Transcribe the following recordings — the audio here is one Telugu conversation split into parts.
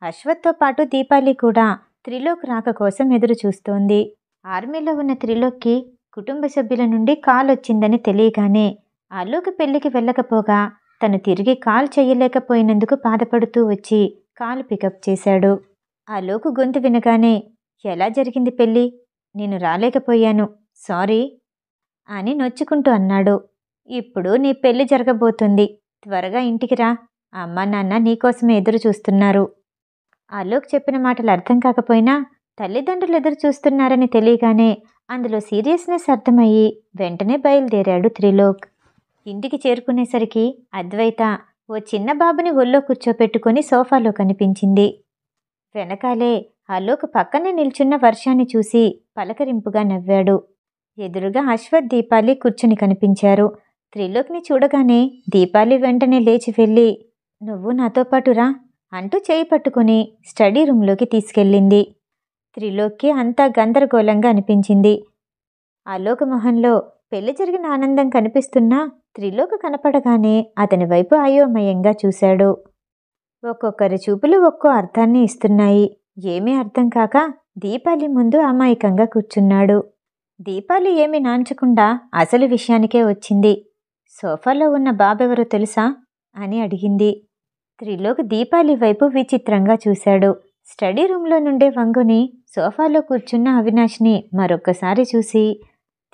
అశ్వత్తో పాటు దీపాలి కూడా త్రిలోక్ రాక కోసం ఎదురు చూస్తోంది. ఆర్మీలో ఉన్న త్రిలోక్కి కుటుంబ సభ్యుల నుండి కాల్ వచ్చిందని తెలియగానే ఆలోక్ పెళ్లికి వెళ్ళకపోగా తను తిరిగి కాల్ చెయ్యలేకపోయినందుకు బాధపడుతూ వచ్చి కాల్ పికప్ చేశాడు. ఆలోక్ గొంతు వినగానే, ఎలా జరిగింది పెళ్ళి? నేను రాలేకపోయాను, సారీ అని నొచ్చుకుంటూ అన్నాడు. ఇప్పుడు నీ పెళ్లి జరగబోతుంది, త్వరగా ఇంటికి రా, అమ్మా నాన్న నీకోసమే ఎదురు చూస్తున్నారు. ఆలోక్ చెప్పిన మాటలు అర్థం కాకపోయినా తల్లిదండ్రులు ఎదురు చూస్తున్నారని తెలియగానే అందులో సీరియస్నెస్ అర్థమయ్యి వెంటనే బయలుదేరాడు త్రిలోక్. ఇంటికి చేరుకునేసరికి అద్వైత ఓ చిన్న బాబుని ఒళ్ళో కూర్చోపెట్టుకుని సోఫాలో కనిపించింది. వెనకాలే ఆలోక్ పక్కనే నిల్చున్న వర్షాన్ని చూసి పలకరింపుగా నవ్వాడు. ఎదురుగా అశ్వత్ దీపాలి కూర్చుని కనిపించారు. త్రిలోక్ని చూడగానే దీపాలి వెంటనే లేచి వెళ్ళి, నువ్వు నాతో పాటు రా అంటూ చేయి పట్టుకుని స్టడీ రూంలోకి తీసుకెళ్ళింది. త్రిలోక్కి అంతా గందరగోళంగా అనిపించింది. ఆలోక్ మొహంలో పెళ్లి జరిగిన ఆనందం కనిపిస్తున్నా త్రిలోక్ కనపడగానే అతని వైపు అయోమయంగా చూశాడు. ఒక్కొక్కరి చూపులు ఒక్కో అర్థాన్ని ఇస్తున్నాయి. ఏమీ అర్థం కాక దీపాలి ముందు అమాయకంగా కూర్చున్నాడు. దీపాలి ఏమీ నాంచకుండా అసలు విషయానికే వచ్చింది. సోఫాలో ఉన్న బాబెవరో తెలుసా అని అడిగింది. త్రిలోక్ దీపాలి వైపు విచిత్రంగా చూశాడు. స్టడీ రూంలో నుండే వంగుని సోఫాలో కూర్చున్న అవినాష్ని మరొక్కసారి చూసి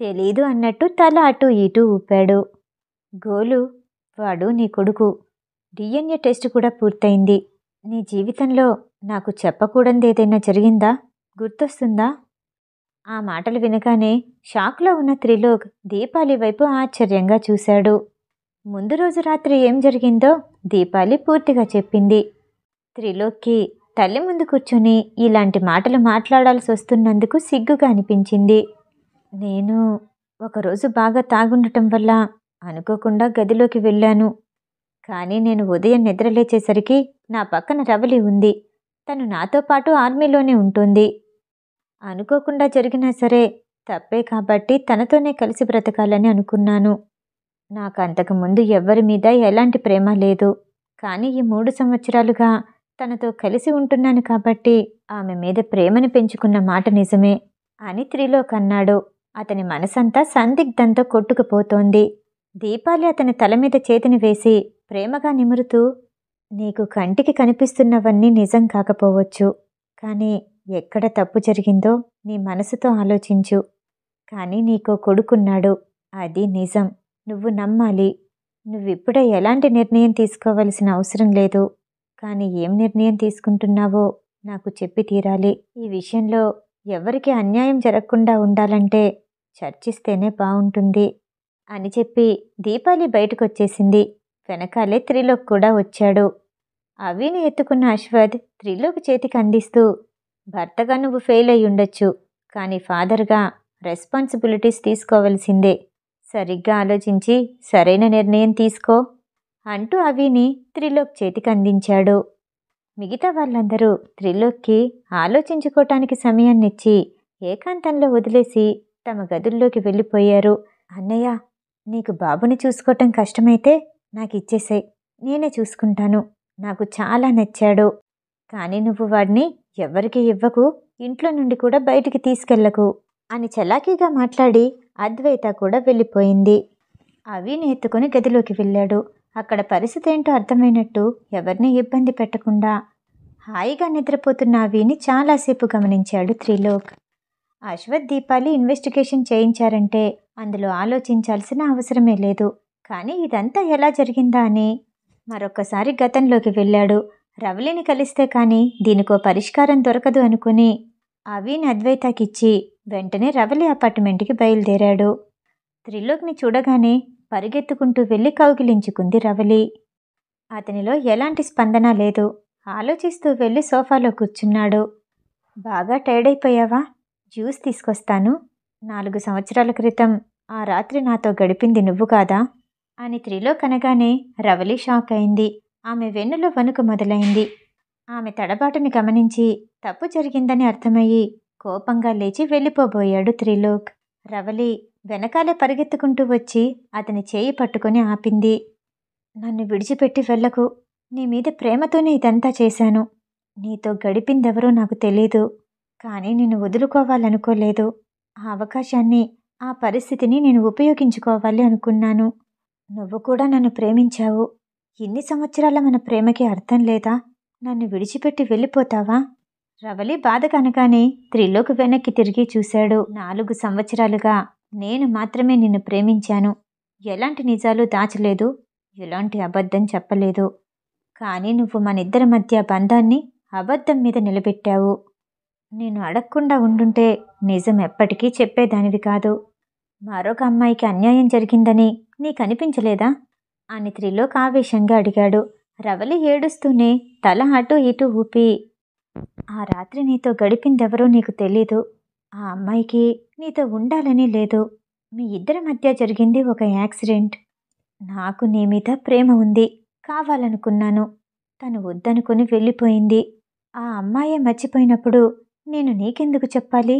తెలీదు అన్నట్టు తల అటూ ఇటూ ఊపాడు. గోలు, వాడు నీ కొడుకు. డిఎన్ఏ టెస్ట్ కూడా పూర్తయింది. నీ జీవితంలో నాకు చెప్పకూడదేదైనా జరిగిందా? గుర్తొస్తుందా? ఆ మాటలు వినగానే షాక్లో ఉన్న త్రిలోక్ దీపాలి వైపు ఆశ్చర్యంగా చూశాడు. ముందు రోజు రాత్రి ఏం జరిగిందో దీపాలి పూర్తిగా చెప్పింది. త్రిలోక్కి తల్లి ముందు కూర్చుని ఇలాంటి మాటలు మాట్లాడాల్సి వస్తున్నందుకు సిగ్గుగా అనిపించింది. నేను ఒకరోజు బాగా తాగుండటం వల్ల అనుకోకుండా గదిలోకి వెళ్ళాను. కానీ నేను ఉదయం నిద్రలేచేసరికి నా పక్కన రవలి ఉంది. తను నాతో పాటు ఆర్మీలోనే ఉంటుంది. అనుకోకుండా జరిగినా సరే తప్పే కాబట్టి తనతోనే కలిసి బ్రతకాలని అనుకున్నాను. నాకు అంతకుముందు ఎవ్వరి మీద ఎలాంటి ప్రేమ లేదు. కానీ ఈ 3 సంవత్సరాలుగా తనతో కలిసి ఉంటున్నాను కాబట్టి ఆమె మీద ప్రేమని పెంచుకున్న మాట నిజమే అని త్రిలోక్ అన్నాడు. అతని మనసంతా సందిగ్ధంతో కొట్టుకుపోతోంది. దీపాలి అతని తల మీద చేతిని వేసి ప్రేమగా నిమురుతూ, నీకు కంటికి కనిపిస్తున్నవన్నీ నిజం కాకపోవచ్చు, కానీ ఎక్కడ తప్పు జరిగిందో నీ మనసుతో ఆలోచించు. కానీ నీకో కొడుకున్నాడు, అది నిజం. నువ్వు నమ్మాలి. నువ్విప్పుడే ఎలాంటి నిర్ణయం తీసుకోవలసిన అవసరం లేదు. కానీ ఏం నిర్ణయం తీసుకుంటున్నావో నాకు చెప్పి తీరాలి. ఈ విషయంలో ఎవరికి అన్యాయం జరగకుండా ఉండాలంటే చర్చిస్తేనే బావుంటుంది అని చెప్పి దీపాలి బయటకొచ్చేసింది. వెనకాలే త్రిలోక్ కూడా వచ్చాడు. అవిని ఎత్తుకున్న అశ్వత్ త్రిలోక్ చేతికి అందిస్తూ, భర్తగా నువ్వు ఫెయిల్ అయి ఉండొచ్చు, కానీ ఫాదర్గా రెస్పాన్సిబిలిటీస్ తీసుకోవలసిందే. సరిగ్గా ఆలోచించి సరైన నిర్ణయం తీసుకో అంటూ అవిని త్రిలోక్ చేతికి అందించాడు. మిగతా వాళ్ళందరూ త్రిలోక్కి ఆలోచించుకోవటానికి సమయాన్నిచ్చి ఏకాంతంలో వదిలేసి తమ గదుల్లోకి వెళ్ళిపోయారు. అన్నయ్య, నీకు బాబుని చూసుకోవటం కష్టమైతే నాకు ఇచ్చేసేయ్, నేనే చూసుకుంటాను. నాకు చాలా నచ్చాడు. కానీ నువ్వు వాడిని ఎవ్వరికి ఇవ్వకు, ఇంట్లో నుండి కూడా బయటికి తీసుకెళ్లకు అని చలాకీగా మాట్లాడి అద్వైత కూడా వెళ్ళిపోయింది. అవిని ఎత్తుకుని గదిలోకి వెళ్ళాడు. అక్కడ పరిస్థితి ఏంటో అర్థమైనట్టు ఎవరిని ఇబ్బంది పెట్టకుండా హాయిగా నిద్రపోతున్న అవిని చాలాసేపు గమనించాడు త్రిలోక్. అశ్వత్ దీపాలి ఇన్వెస్టిగేషన్ చేయించారంటే అందులో ఆలోచించాల్సిన అవసరమే లేదు. కానీ ఇదంతా ఎలా జరిగిందా అని మరొక్కసారి గతంలోకి వెళ్ళాడు. రవలిని కలిస్తే కానీ దీనికో పరిష్కారం దొరకదు అనుకుని అవిని అద్వైతకిచ్చి వెంటనే రవలి అపార్ట్మెంట్కి బయలుదేరాడు. త్రిలోక్ని చూడగానే పరిగెత్తుకుంటూ వెళ్ళి కౌగిలించుకుంది రవలి. అతనిలో ఎలాంటి స్పందన లేదు. ఆలోచిస్తూ వెళ్ళి సోఫాలో కూర్చున్నాడు. బాగా టైర్డ్ అయిపోయావా? జ్యూస్ తీసుకొస్తాను. 4 సంవత్సరాల క్రితం ఆ రాత్రి నాతో గడిపింది నువ్వు కాదా అని త్రిలోక్ అనగానే రవలి షాక్ అయింది. ఆమె వెన్నులో వణుకు మొదలైంది. ఆమె తడబాటుని గమనించి తప్పు జరిగిందని అర్థమయ్యి కోపంగా లేచి వెళ్ళిపోబోయాడు త్రిలోక్. రవలి వెనకాలే పరిగెత్తుకుంటూ వచ్చి అతని చేయి పట్టుకొని ఆపింది. నన్ను విడిచిపెట్టి వెళ్ళకు. నీ మీద ప్రేమతోనే ఇదంతా చేశాను. నీతో గడిపిందెవరో నాకు తెలీదు. కానీ నిన్ను వదులుకోవాలనుకోలేదు. ఆ అవకాశాన్ని, ఆ పరిస్థితిని నేను ఉపయోగించుకోవాలి అనుకున్నాను. నువ్వు కూడా నన్ను ప్రేమించావు. ఇన్ని సంవత్సరాల మన ప్రేమకి అర్థం లేదా? నన్ను విడిచిపెట్టి వెళ్ళిపోతావా? రవలి బాధ కనగానే త్రిలోక్ వెనక్కి తిరిగి చూశాడు. 4 సంవత్సరాలుగా నేను మాత్రమే నిన్ను ప్రేమించాను. ఎలాంటి నిజాలు దాచలేదు, ఎలాంటి అబద్ధం చెప్పలేదు. కానీ నువ్వు మనిద్దరి మధ్య బంధాన్ని అబద్ధం మీద నిలబెట్టావు. నేను అడగకుండా ఉండుంటే నిజం ఎప్పటికీ చెప్పేదానివి కాదు. మరొక అమ్మాయికి అన్యాయం జరిగిందని నీకనిపించలేదా అని త్రిలోక్ ఆవేశంగా అడిగాడు. రవలి ఏడుస్తూనే తల అటూ ఇటూ ఊపి, ఆ రాత్రి నీతో గడిపిందెవరో నీకు తెలీదు. ఆ అమ్మాయికి నీతో ఉండాలని లేదు. మీ ఇద్దరి మధ్య జరిగింది ఒక యాక్సిడెంట్. నాకు నీ మీద ప్రేమ ఉంది, కావాలనుకున్నాను. తను వద్దనుకుని వెళ్ళిపోయింది. ఆ అమ్మాయే మర్చిపోయినప్పుడు నేను నీకెందుకు చెప్పాలి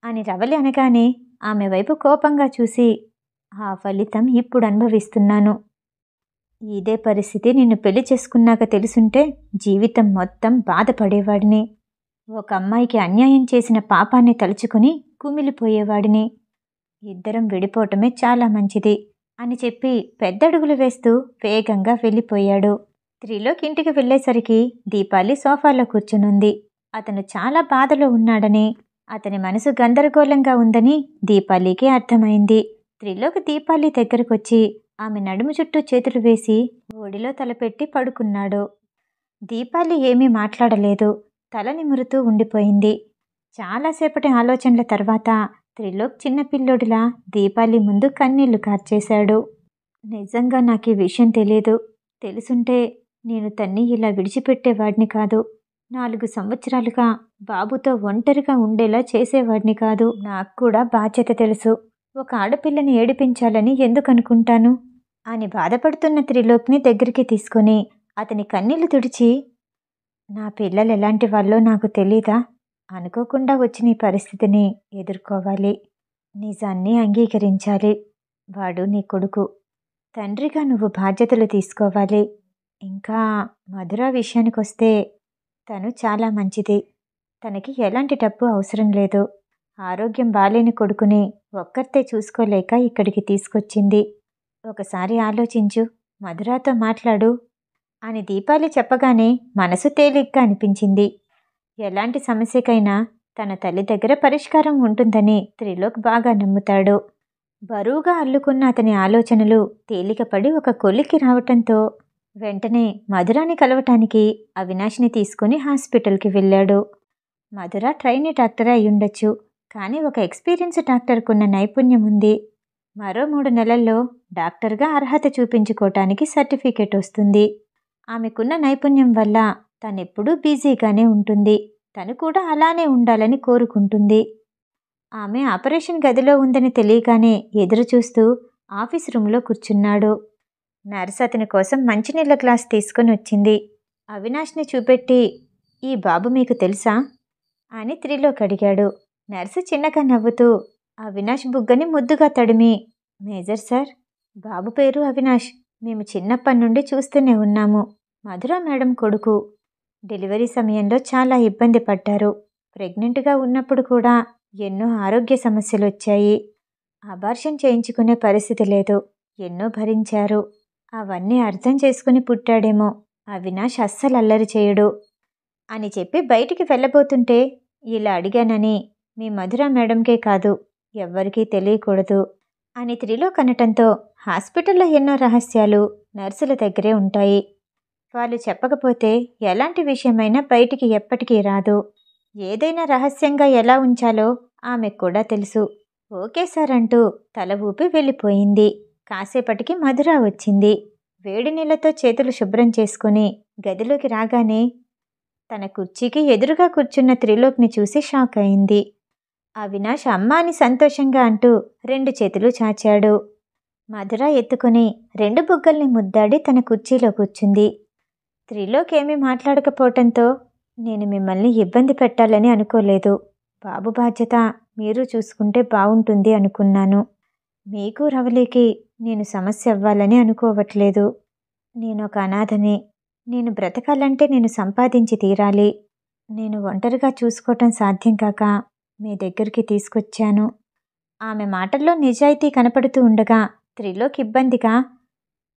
అని రవలి అనగానే ఆమె వైపు కోపంగా చూసి, ఆ ఫలితం ఇప్పుడు అనుభవిస్తున్నాను. ఇదే పరిస్థితి నిన్ను పెళ్లి చేసుకున్నాక తెలుసుంటే జీవితం మొత్తం బాధపడేవాడిని. ఒక అమ్మాయికి అన్యాయం చేసిన పాపాన్ని తలుచుకుని కుమిలిపోయేవాడిని. ఇద్దరం విడిపోవటమే చాలా మంచిది అని చెప్పి పెద్దడుగులు వేస్తూ వేగంగా వెళ్ళిపోయాడు. త్రిలోక్ ఇంటికి వెళ్ళేసరికి దీపాలి సోఫాలో కూర్చునుంది. అతను చాలా బాధలో ఉన్నాడని, అతని మనసు గందరగోళంగా ఉందని దీపాలికి అర్థమైంది. త్రిలోక్ దీపాలి దగ్గరకొచ్చి ఆమె నడుము చుట్టూ చేతులు వేసి ఒడిలో తలపెట్టి పడుకున్నాడు. దీపాలి ఏమీ మాట్లాడలేదు. తల నిమురుతూ ఉండిపోయింది. చాలాసేపటి ఆలోచనల తర్వాత త్రిలోక్ చిన్నపిల్లోడిలా దీపాలి ముందు కన్నీళ్లు కార్చేశాడు. నిజంగా నాకు ఈ విషయం తెలియదు. తెలుసుంటే నేను తన్ని ఇలా విడిచిపెట్టేవాడిని కాదు. 4 సంవత్సరాలుగా బాబుతో ఒంటరిగా ఉండేలా చేసేవాడిని కాదు. నాకు కూడా బాధ్యత తెలుసు. ఒక ఆడపిల్లని ఏడిపించాలని ఎందుకనుకుంటాను అని బాధపడుతున్న త్రిలోక్ని దగ్గరికి తీసుకొని అతని కన్నీళ్లు తుడిచి, నా పిల్లలు ఎలాంటి వాళ్ళో నాకు తెలీదా? అనుకోకుండా వచ్చిన ఈ పరిస్థితిని ఎదుర్కోవాలి. నిజాన్ని అంగీకరించాలి. వాడు నీ కొడుకు. తండ్రిగా నువ్వు బాధ్యతలు తీసుకోవాలి. ఇంకా మధుర విషయానికొస్తే తను చాలా మంచిది. తనకి ఎలాంటి డబ్బు అవసరం లేదు. ఆరోగ్యం బాలేని కొడుకుని ఒక్కర్తే చూసుకోలేక ఇక్కడికి తీసుకొచ్చింది. ఒకసారి ఆలోచించు, మధురాతో మాట్లాడు అని దీపాలి చెప్పగానే మనసు తేలిగ్గా అనిపించింది. ఎలాంటి సమస్యకైనా తన తల్లి దగ్గర పరిష్కారం ఉంటుందని త్రిలోక్ బాగా నమ్ముతాడు. బరువుగా అల్లుకున్న అతని ఆలోచనలు తేలికపడి ఒక కొలిక్కి రావటంతో వెంటనే మధురాని కలవటానికి అవినాష్ని తీసుకుని హాస్పిటల్కి వెళ్ళాడు. మధుర ట్రైనీ డాక్టరే అయ్యుండొచ్చు, కానీ ఒక ఎక్స్పీరియన్స్ డాక్టర్కున్న నైపుణ్యం ఉంది. మరో 3 నెలల్లో డాక్టర్గా అర్హత చూపించుకోవటానికి సర్టిఫికేట్ వస్తుంది. ఆమెకున్న నైపుణ్యం వల్ల తనెప్పుడూ బిజీగానే ఉంటుంది. తను కూడా అలానే ఉండాలని కోరుకుంటుంది. ఆమె ఆపరేషన్ గదిలో ఉందని తెలియగానే ఎదురుచూస్తూ ఆఫీస్ రూమ్లో కూర్చున్నాడు. నర్స్ అతని కోసం మంచినీళ్ళ గ్లాస్ తీసుకుని వచ్చింది. అవినాష్ని చూపెట్టి, ఈ బాబు మీకు తెలుసా అని త్రిలోక్ అడిగాడు. నర్సు చిన్నగా నవ్వుతూ అవినాష్ బుగ్గని ముద్దుగా తడిమి, మేజర్ సార్, బాబు పేరు అవినాష్. మేము చిన్నప్పటి నుండి చూస్తూనే ఉన్నాము. మధుర మేడం కొడుకు. డెలివరీ సమయంలో చాలా ఇబ్బంది పడ్డారు. ప్రెగ్నెంట్గా ఉన్నప్పుడు కూడా ఎన్నో ఆరోగ్య సమస్యలు వచ్చాయి. అబార్షన్ చేయించుకునే పరిస్థితి లేదు. ఎన్నో భరించారు. అవన్నీ అర్థం చేసుకుని పుట్టాడేమో. అవినాష్ అస్సలు అల్లరి చేయడు అని చెప్పి బయటికి వెళ్ళబోతుంటే ఇలా అడిగానని మీ మధుర మేడంకే కాదు, ఎవ్వరికీ తెలియకూడదు అని త్రిలోక్ అనటంతో హాస్పిటల్లో ఎన్నో రహస్యాలు నర్సుల దగ్గరే ఉంటాయి. వాళ్ళు చెప్పకపోతే ఎలాంటి విషయమైనా బయటికి ఎప్పటికీ రాదు. ఏదైనా రహస్యంగా ఎలా ఉంచాలో ఆమెకు కూడా తెలుసు. ఓకే సార్ అంటూ తల ఊపి వెళ్ళిపోయింది. కాసేపటికి మధుర వచ్చింది. వేడి నీళ్లతో చేతులు శుభ్రం చేసుకుని గదిలోకి రాగానే తన కుర్చీకి ఎదురుగా కూర్చున్న త్రిలోక్ని చూసి షాక్ అయింది. అవినాష్ అమ్మ అని సంతోషంగా అంటూ 2 చేతులు చాచాడు. మధుర ఎత్తుకుని 2 బుగ్గల్ని ముద్దాడి తన కుర్చీలో కూర్చుంది. త్రిలోక్ ఏమీ మాట్లాడకపోవటంతో, నేను మిమ్మల్ని ఇబ్బంది పెట్టాలని అనుకోలేదు. బాబు బాధ్యత మీరు చూసుకుంటే బాగుంటుంది అనుకున్నాను. మీకు రవలికి నేను సమస్య అవ్వాలని అనుకోవట్లేదు. నేను ఒక అనాథని. నేను బ్రతకాలంటే నేను సంపాదించి తీరాలి. నేను ఒంటరిగా చూసుకోవటం సాధ్యం కాక మీ దగ్గరికి తీసుకొచ్చాను. ఆమె మాటల్లో నిజాయితీ కనపడుతూ ఉండగా త్రిలోక్ ఇబ్బందిగా,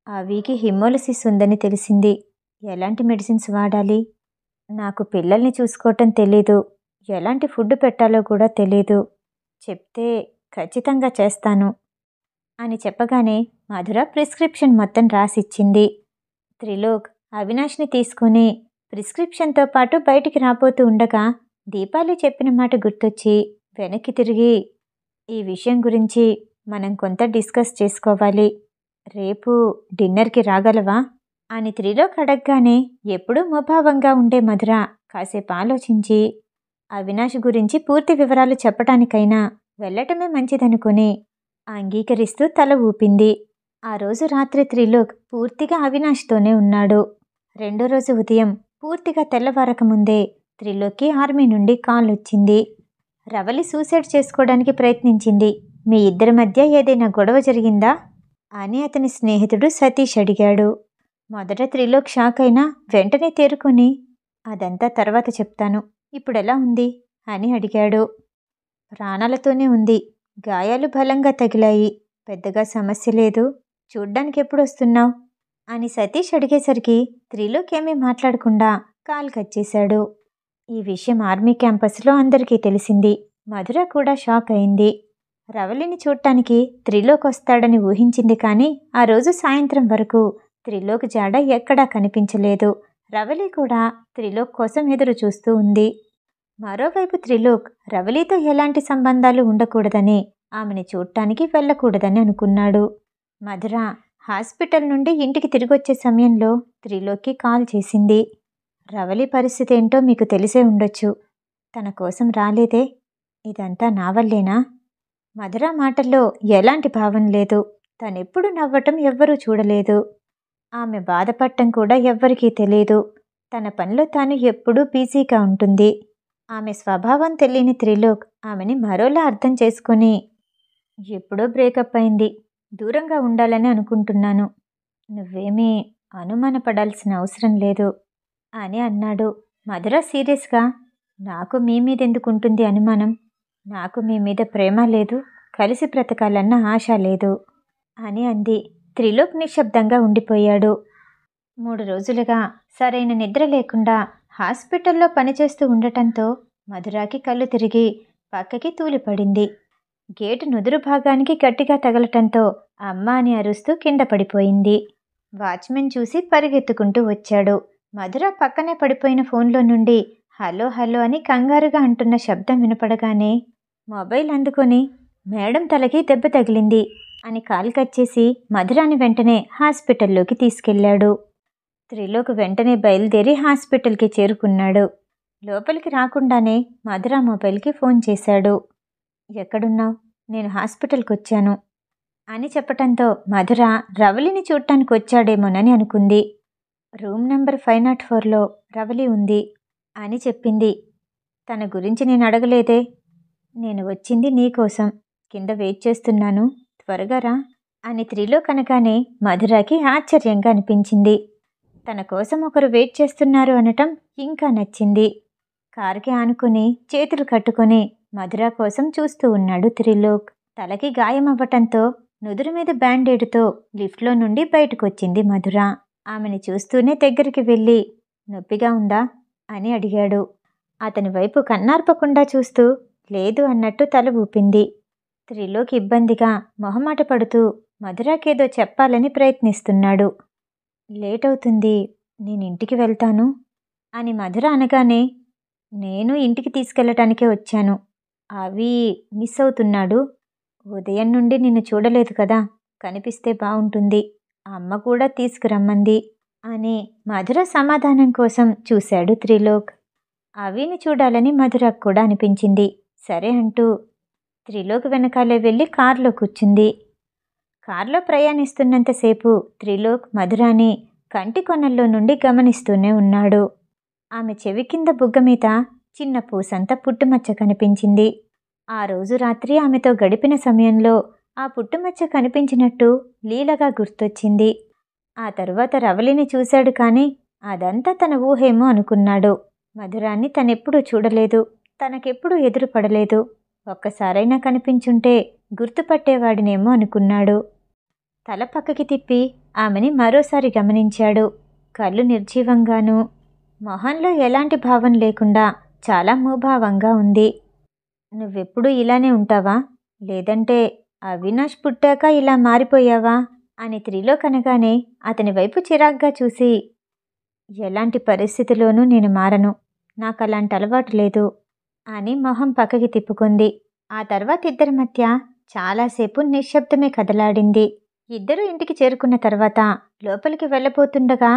అవికి హిమోలసిస్ ఉందని తెలిసింది. ఎలాంటి మెడిసిన్స్ వాడాలి? నాకు పిల్లల్ని చూసుకోవటం తెలీదు. ఎలాంటి ఫుడ్ పెట్టాలో కూడా తెలీదు. చెప్తే ఖచ్చితంగా చేస్తాను అని చెప్పగానే మధుర ప్రిస్క్రిప్షన్ మొత్తం రాసిచ్చింది. త్రిలోక్ అవినాష్ని తీసుకుని ప్రిస్క్రిప్షన్తో పాటు బయటికి రాబోతూ ఉండగా దీపాలి చెప్పిన మాట గుర్తొచ్చి వెనక్కి తిరిగి, ఈ విషయం గురించి మనం కొంత డిస్కస్ చేసుకోవాలి. రేపు డిన్నర్కి రాగలవా అని త్రిలోక్ అడగగానే ఎప్పుడూ ముభావంగా ఉండే మధుర కాసేపు ఆలోచించి అవినాష్ గురించి పూర్తి వివరాలు చెప్పటానికైనా వెళ్ళటమే మంచిదనుకుని అంగీకరిస్తూ తల ఊపింది. ఆ రోజు రాత్రి త్రిలోక్ పూర్తిగా అవినాష్తోనే ఉన్నాడు. రెండో రోజు ఉదయం పూర్తిగా తెల్లవారకముందే త్రిలోక్కి ఆర్మీ నుండి కాల్ వచ్చింది. రవలి సూసైడ్ చేసుకోవడానికి ప్రయత్నించింది. మీ ఇద్దరి మధ్య ఏదైనా గొడవ జరిగిందా అని అతని స్నేహితుడు సతీష్ అడిగాడు. మొదట త్రిలోక్ షాక్ అయినా వెంటనే తేరుకొని, అదంతా తర్వాత చెప్తాను, ఇప్పుడెలా ఉంది అని అడిగాడు. ప్రాణాలతోనే ఉంది. గాయాలు బలంగా తగిలాయి. పెద్దగా సమస్య లేదు. చూడ్డానికి ఎప్పుడొస్తున్నావు అని సతీష్ అడిగేసరికి త్రిలోక్ ఏమీ మాట్లాడకుండా కాల్ కట్ చేశాడు. ఈ విషయం ఆర్మీ క్యాంపస్లో అందరికీ తెలిసింది. మధుర కూడా షాక్ అయింది. రవలిని చూడటానికి త్రిలోక్ వస్తాడని ఊహించింది, కానీ ఆ రోజు సాయంత్రం వరకు త్రిలోక్ జాడ ఎక్కడా కనిపించలేదు. రవలి కూడా త్రిలోక్ కోసం ఎదురు చూస్తూ ఉంది. మరోవైపు త్రిలోక్ రవలితో ఎలాంటి సంబంధాలు ఉండకూడదని, ఆమెని చూడటానికి వెళ్ళకూడదని అనుకున్నాడు. మధుర హాస్పిటల్ నుండి ఇంటికి తిరిగొచ్చే సమయంలో త్రిలోక్కి కాల్ చేసింది. రవలి పరిస్థితి ఏంటో మీకు తెలిసే ఉండొచ్చు. తన కోసం రాలేదే? ఇదంతా నా వల్లేనా? మధుర మాటల్లో ఎలాంటి భావం లేదు. తనెప్పుడు నవ్వటం ఎవ్వరూ చూడలేదు. ఆమె బాధపడటం కూడా ఎవ్వరికీ తెలియదు. తన పనిలో తాను ఎప్పుడూ బిజీగా ఉంటుంది. ఆమె స్వభావం తెలియని త్రిలోక్ ఆమెని మరోలా అర్థం చేసుకుని, ఎప్పుడో బ్రేకప్ అయింది. దూరంగా ఉండాలని అనుకుంటున్నాను. నువ్వేమీ అనుమానపడాల్సిన అవసరం లేదు అని అన్నాడు. మధుర సీరియస్గా, నాకు మీ మీద ఎందుకుంటుంది అనుమానం? నాకు మీ మీద ప్రేమ లేదు, కలిసి బ్రతకాలన్న ఆశ లేదు అని అంది. త్రిలోక్ నిశ్శబ్దంగా ఉండిపోయాడు. 3 రోజులుగా సరైన నిద్ర లేకుండా హాస్పిటల్లో పనిచేస్తూ ఉండటంతో మధురాకి కళ్ళు తిరిగి పక్కకి తూలిపడింది. గేటు నుదురు భాగానికి గట్టిగా తగలటంతో అమ్మ అని అరుస్తూ కింద పడిపోయింది. వాచ్మెన్ చూసి పరిగెత్తుకుంటూ వచ్చాడు. మధుర పక్కనే పడిపోయిన ఫోన్లో నుండి హలో హలో అని కంగారుగా అంటున్న శబ్దం వినపడగానే మొబైల్ అందుకొని, మేడం తలకి దెబ్బ తగిలింది అని కాల్ కట్ చేసి మధురాని వెంటనే హాస్పిటల్లోకి తీసుకెళ్లాడు. త్రిలోక్ వెంటనే బయలుదేరి హాస్పిటల్కి చేరుకున్నాడు. లోపలికి రాకుండానే మధుర మొబైల్కి ఫోన్ చేశాడు. ఎక్కడున్నావు? నేను హాస్పిటల్కి వచ్చాను అని చెప్పటంతో మధుర రవలిని చూడటానికి వచ్చాడేమోనని అనుకుంది. రూమ్ నెంబర్ 504లో రవలి ఉంది అని చెప్పింది. తన గురించి నేను అడగలేదే? నేను వచ్చింది నీకోసం. కింద వెయిట్ చేస్తున్నాను, త్వరగా రా అని త్రిలోక్ అనగానే మధురకి ఆశ్చర్యంగా అనిపించింది. తన కోసం ఒకరు వెయిట్ చేస్తున్నారు అనటం ఇంకా నచ్చింది. కారుకి ఆనుకుని చేతులు కట్టుకొని మధుర కోసం చూస్తూ ఉన్నాడు త్రిలోక్. తలకి గాయమవ్వటంతో నుదురు మీద బ్యాండేడుతో లిఫ్ట్లో నుండి బయటకొచ్చింది మధుర. ఆమెని చూస్తూనే దగ్గరికి వెళ్ళి, నొప్పిగా ఉందా అని అడిగాడు. అతని వైపు కన్నార్పకుండా చూస్తూ లేదు అన్నట్టు తల ఊపింది. త్రిలోక్ ఇబ్బందిగా మొహమాట పడుతూ మధురాకేదో చెప్పాలని ప్రయత్నిస్తున్నాడు. లేట్ అవుతుంది, నేను ఇంటికి వెళ్తాను అని మధుర అనగానే, నేను ఇంటికి తీసుకెళ్ళటానికే వచ్చాను. అవి మిస్ అవుతున్నాడు. ఉదయం నుండి నిన్ను చూడలేదు కదా, కనిపిస్తే బాగుంటుంది. అమ్మ కూడా తీసుకురమ్మంది అని మధుర సమాధానం కోసం చూశాడు త్రిలోక్. అవిని చూడాలని మధురకు కూడా అనిపించింది. సరే అంటూ త్రిలోక్ వెనకాలే వెళ్ళి కారులో కూర్చుంది. కారులో ప్రయాణిస్తున్నంతసేపు త్రిలోక్ మధురాని కంటి కొనల్లో నుండి గమనిస్తూనే ఉన్నాడు. ఆమె చెవి కింద బుగ్గ మీద చిన్న పూసంత పుట్టుమచ్చ కనిపించింది. ఆ రోజు రాత్రి ఆమెతో గడిపిన సమయంలో ఆ పుట్టుమచ్చ కనిపించినట్టు లీలగా గుర్తొచ్చింది. ఆ తరువాత రవలిని చూశాడు, కానీ అదంతా తన ఊహేమో అనుకున్నాడు. మధురాన్ని తనెప్పుడూ చూడలేదు, తనకెప్పుడూ ఎదురుపడలేదు. ఒక్కసారైనా కనిపించుంటే గుర్తుపట్టేవాడినేమో అనుకున్నాడు. తల పక్కకి తిప్పి ఆమెని మరోసారి గమనించాడు. కళ్ళు నిర్జీవంగానూ, మొహంలో ఎలాంటి భావం లేకుండా చాలా మూభావంగా ఉంది. నువ్వెప్పుడూ ఇలానే ఉంటావా? లేదంటే అవినాష్ పుట్టాక ఇలా మారిపోయావా? అని త్రిలోక్ అనగానే అతని వైపు చిరాగ్గా చూసి, ఎలాంటి పరిస్థితిలోనూ నేను మారను, నాకలాంటి అలవాటు లేదు అని మొహం పక్కకి తిప్పుకుంది. ఆ తర్వాత ఇద్దరి మధ్య చాలాసేపు నిశ్శబ్దమే కదలాడింది. ఇద్దరూ ఇంటికి చేరుకున్న తర్వాత లోపలికి వెళ్ళబోతుండగా,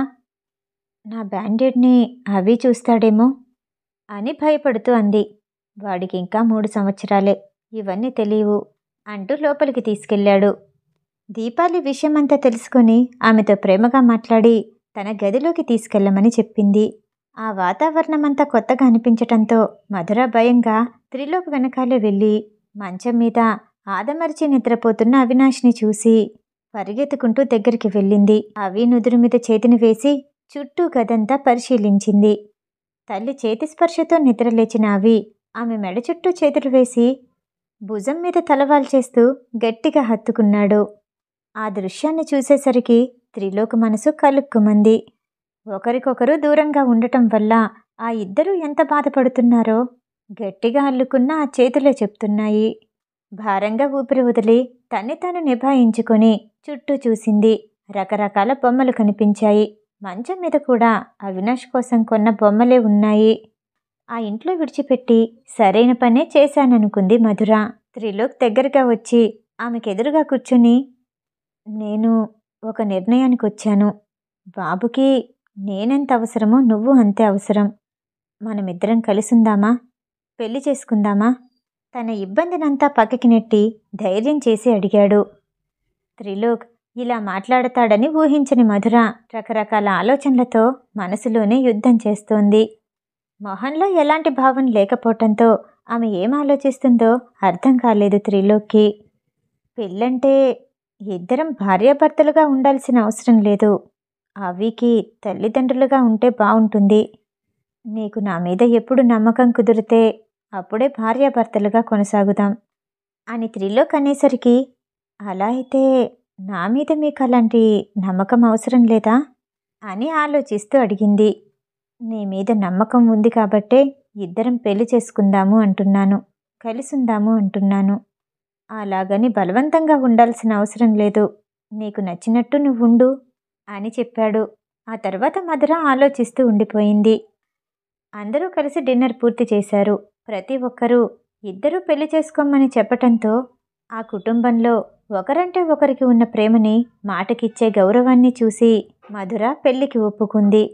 నా బ్యాండేడ్ని అవి చూస్తాడేమో అని భయపడుతూ అంది. వాడికి ఇంకా 3 సంవత్సరాలే, ఇవన్నీ తెలియవు అంటూ లోపలికి తీసుకెళ్ళాడు. దీపాలి విషయమంతా తెలుసుకొని ఆమెతో ప్రేమగా మాట్లాడి తన గదిలోకి తీసుకెళ్ళమని చెప్పింది. ఆ వాతావరణమంతా కొత్తగా అనిపించటంతో మధుర భయంగా త్రిలోక్ వెనకాలే వెళ్ళి మంచం మీద ఆదమరిచి నిద్రపోతున్న అవినాష్ని చూసి పరిగెత్తుకుంటూ దగ్గరికి వెళ్ళింది. అవి నుదురు మీద చేతిని వేసి చుట్టూ గదంతా పరిశీలించింది. తల్లి చేతి స్పర్శతో నిద్రలేచిన అవి ఆమె మెడ చుట్టూ చేతులు వేసి భుజం మీద తలవాల్చేస్తూ గట్టిగా హత్తుకున్నాడు. ఆ దృశ్యాన్ని చూసేసరికి త్రిలోక్ మనసు కలుక్కుమంది. ఒకరికొకరు దూరంగా ఉండటం వల్ల ఆ ఇద్దరూ ఎంత బాధపడుతున్నారో గట్టిగా అల్లుకున్న ఆ చేతులే చెప్తున్నాయి. భారంగా ఊపిరి వదిలి తన్ని తాను నిభాయించుకొని చుట్టూ చూసింది. రకరకాల బొమ్మలు కనిపించాయి. మంచం మీద కూడా అవినాష్ కోసం కొన్న బొమ్మలే ఉన్నాయి. ఆ ఇంట్లో విడిచిపెట్టి సరైన పనే చేశాననుకుంది మధుర. త్రిలోక్ దగ్గరగా వచ్చి ఆమెకెదురుగా కూర్చుని, నేను ఒక నిర్ణయానికి వచ్చాను. బాబుకి నేనెంత అవసరమో నువ్వు అంతే అవసరం. మనమిద్దరం కలిసుందామా? పెళ్లి చేసుకుందామా? తన ఇబ్బందినంతా పక్కకి నెట్టి ధైర్యం చేసి అడిగాడు. త్రిలోక్ ఇలా మాట్లాడతాడని ఊహించని మధుర రకరకాల ఆలోచనలతో మనసులోనే యుద్ధం చేస్తోంది. మొహంలో ఎలాంటి భావం లేకపోవటంతో ఆమె ఏం ఆలోచిస్తుందో అర్థం కాలేదు త్రిలోక్కి. పెళ్ళంటే ఇద్దరం భార్యాభర్తలుగా ఉండాల్సిన అవసరం లేదు. అవికి తల్లిదండ్రులుగా ఉంటే బావుంటుంది. నీకు నా మీద ఎప్పుడు నమ్మకం కుదిరితే అప్పుడే భార్యాభర్తలుగా కొనసాగుదాం అని త్రిలోక్ అనేసరికి, అలా అయితే నా మీద మీకు అలాంటి నమ్మకం అవసరం లేదా అని ఆలోచిస్తూ అడిగింది. నీ మీద నమ్మకం ఉంది కాబట్టే ఇద్దరం పెళ్లి చేసుకుందాము అంటున్నాను, కలిసుందాము అంటున్నాను. అలాగని బలవంతంగా ఉండాల్సిన అవసరం లేదు. నీకు నచ్చినట్టు నువ్వుండు అని చెప్పాడు. ఆ తర్వాత మధుర ఆలోచిస్తూ ఉండిపోయింది. అందరూ కలిసి డిన్నర్ పూర్తి చేశారు. ప్రతి ఒక్కరూ ఇద్దరూ పెళ్లి చేసుకోమని చెప్పటంతో ఆ కుటుంబంలో ఒకరంటే ఒకరికి ఉన్న ప్రేమని, మాటకిచ్చే గౌరవాన్ని చూసి మధుర పెళ్లికి ఒప్పుకుంది.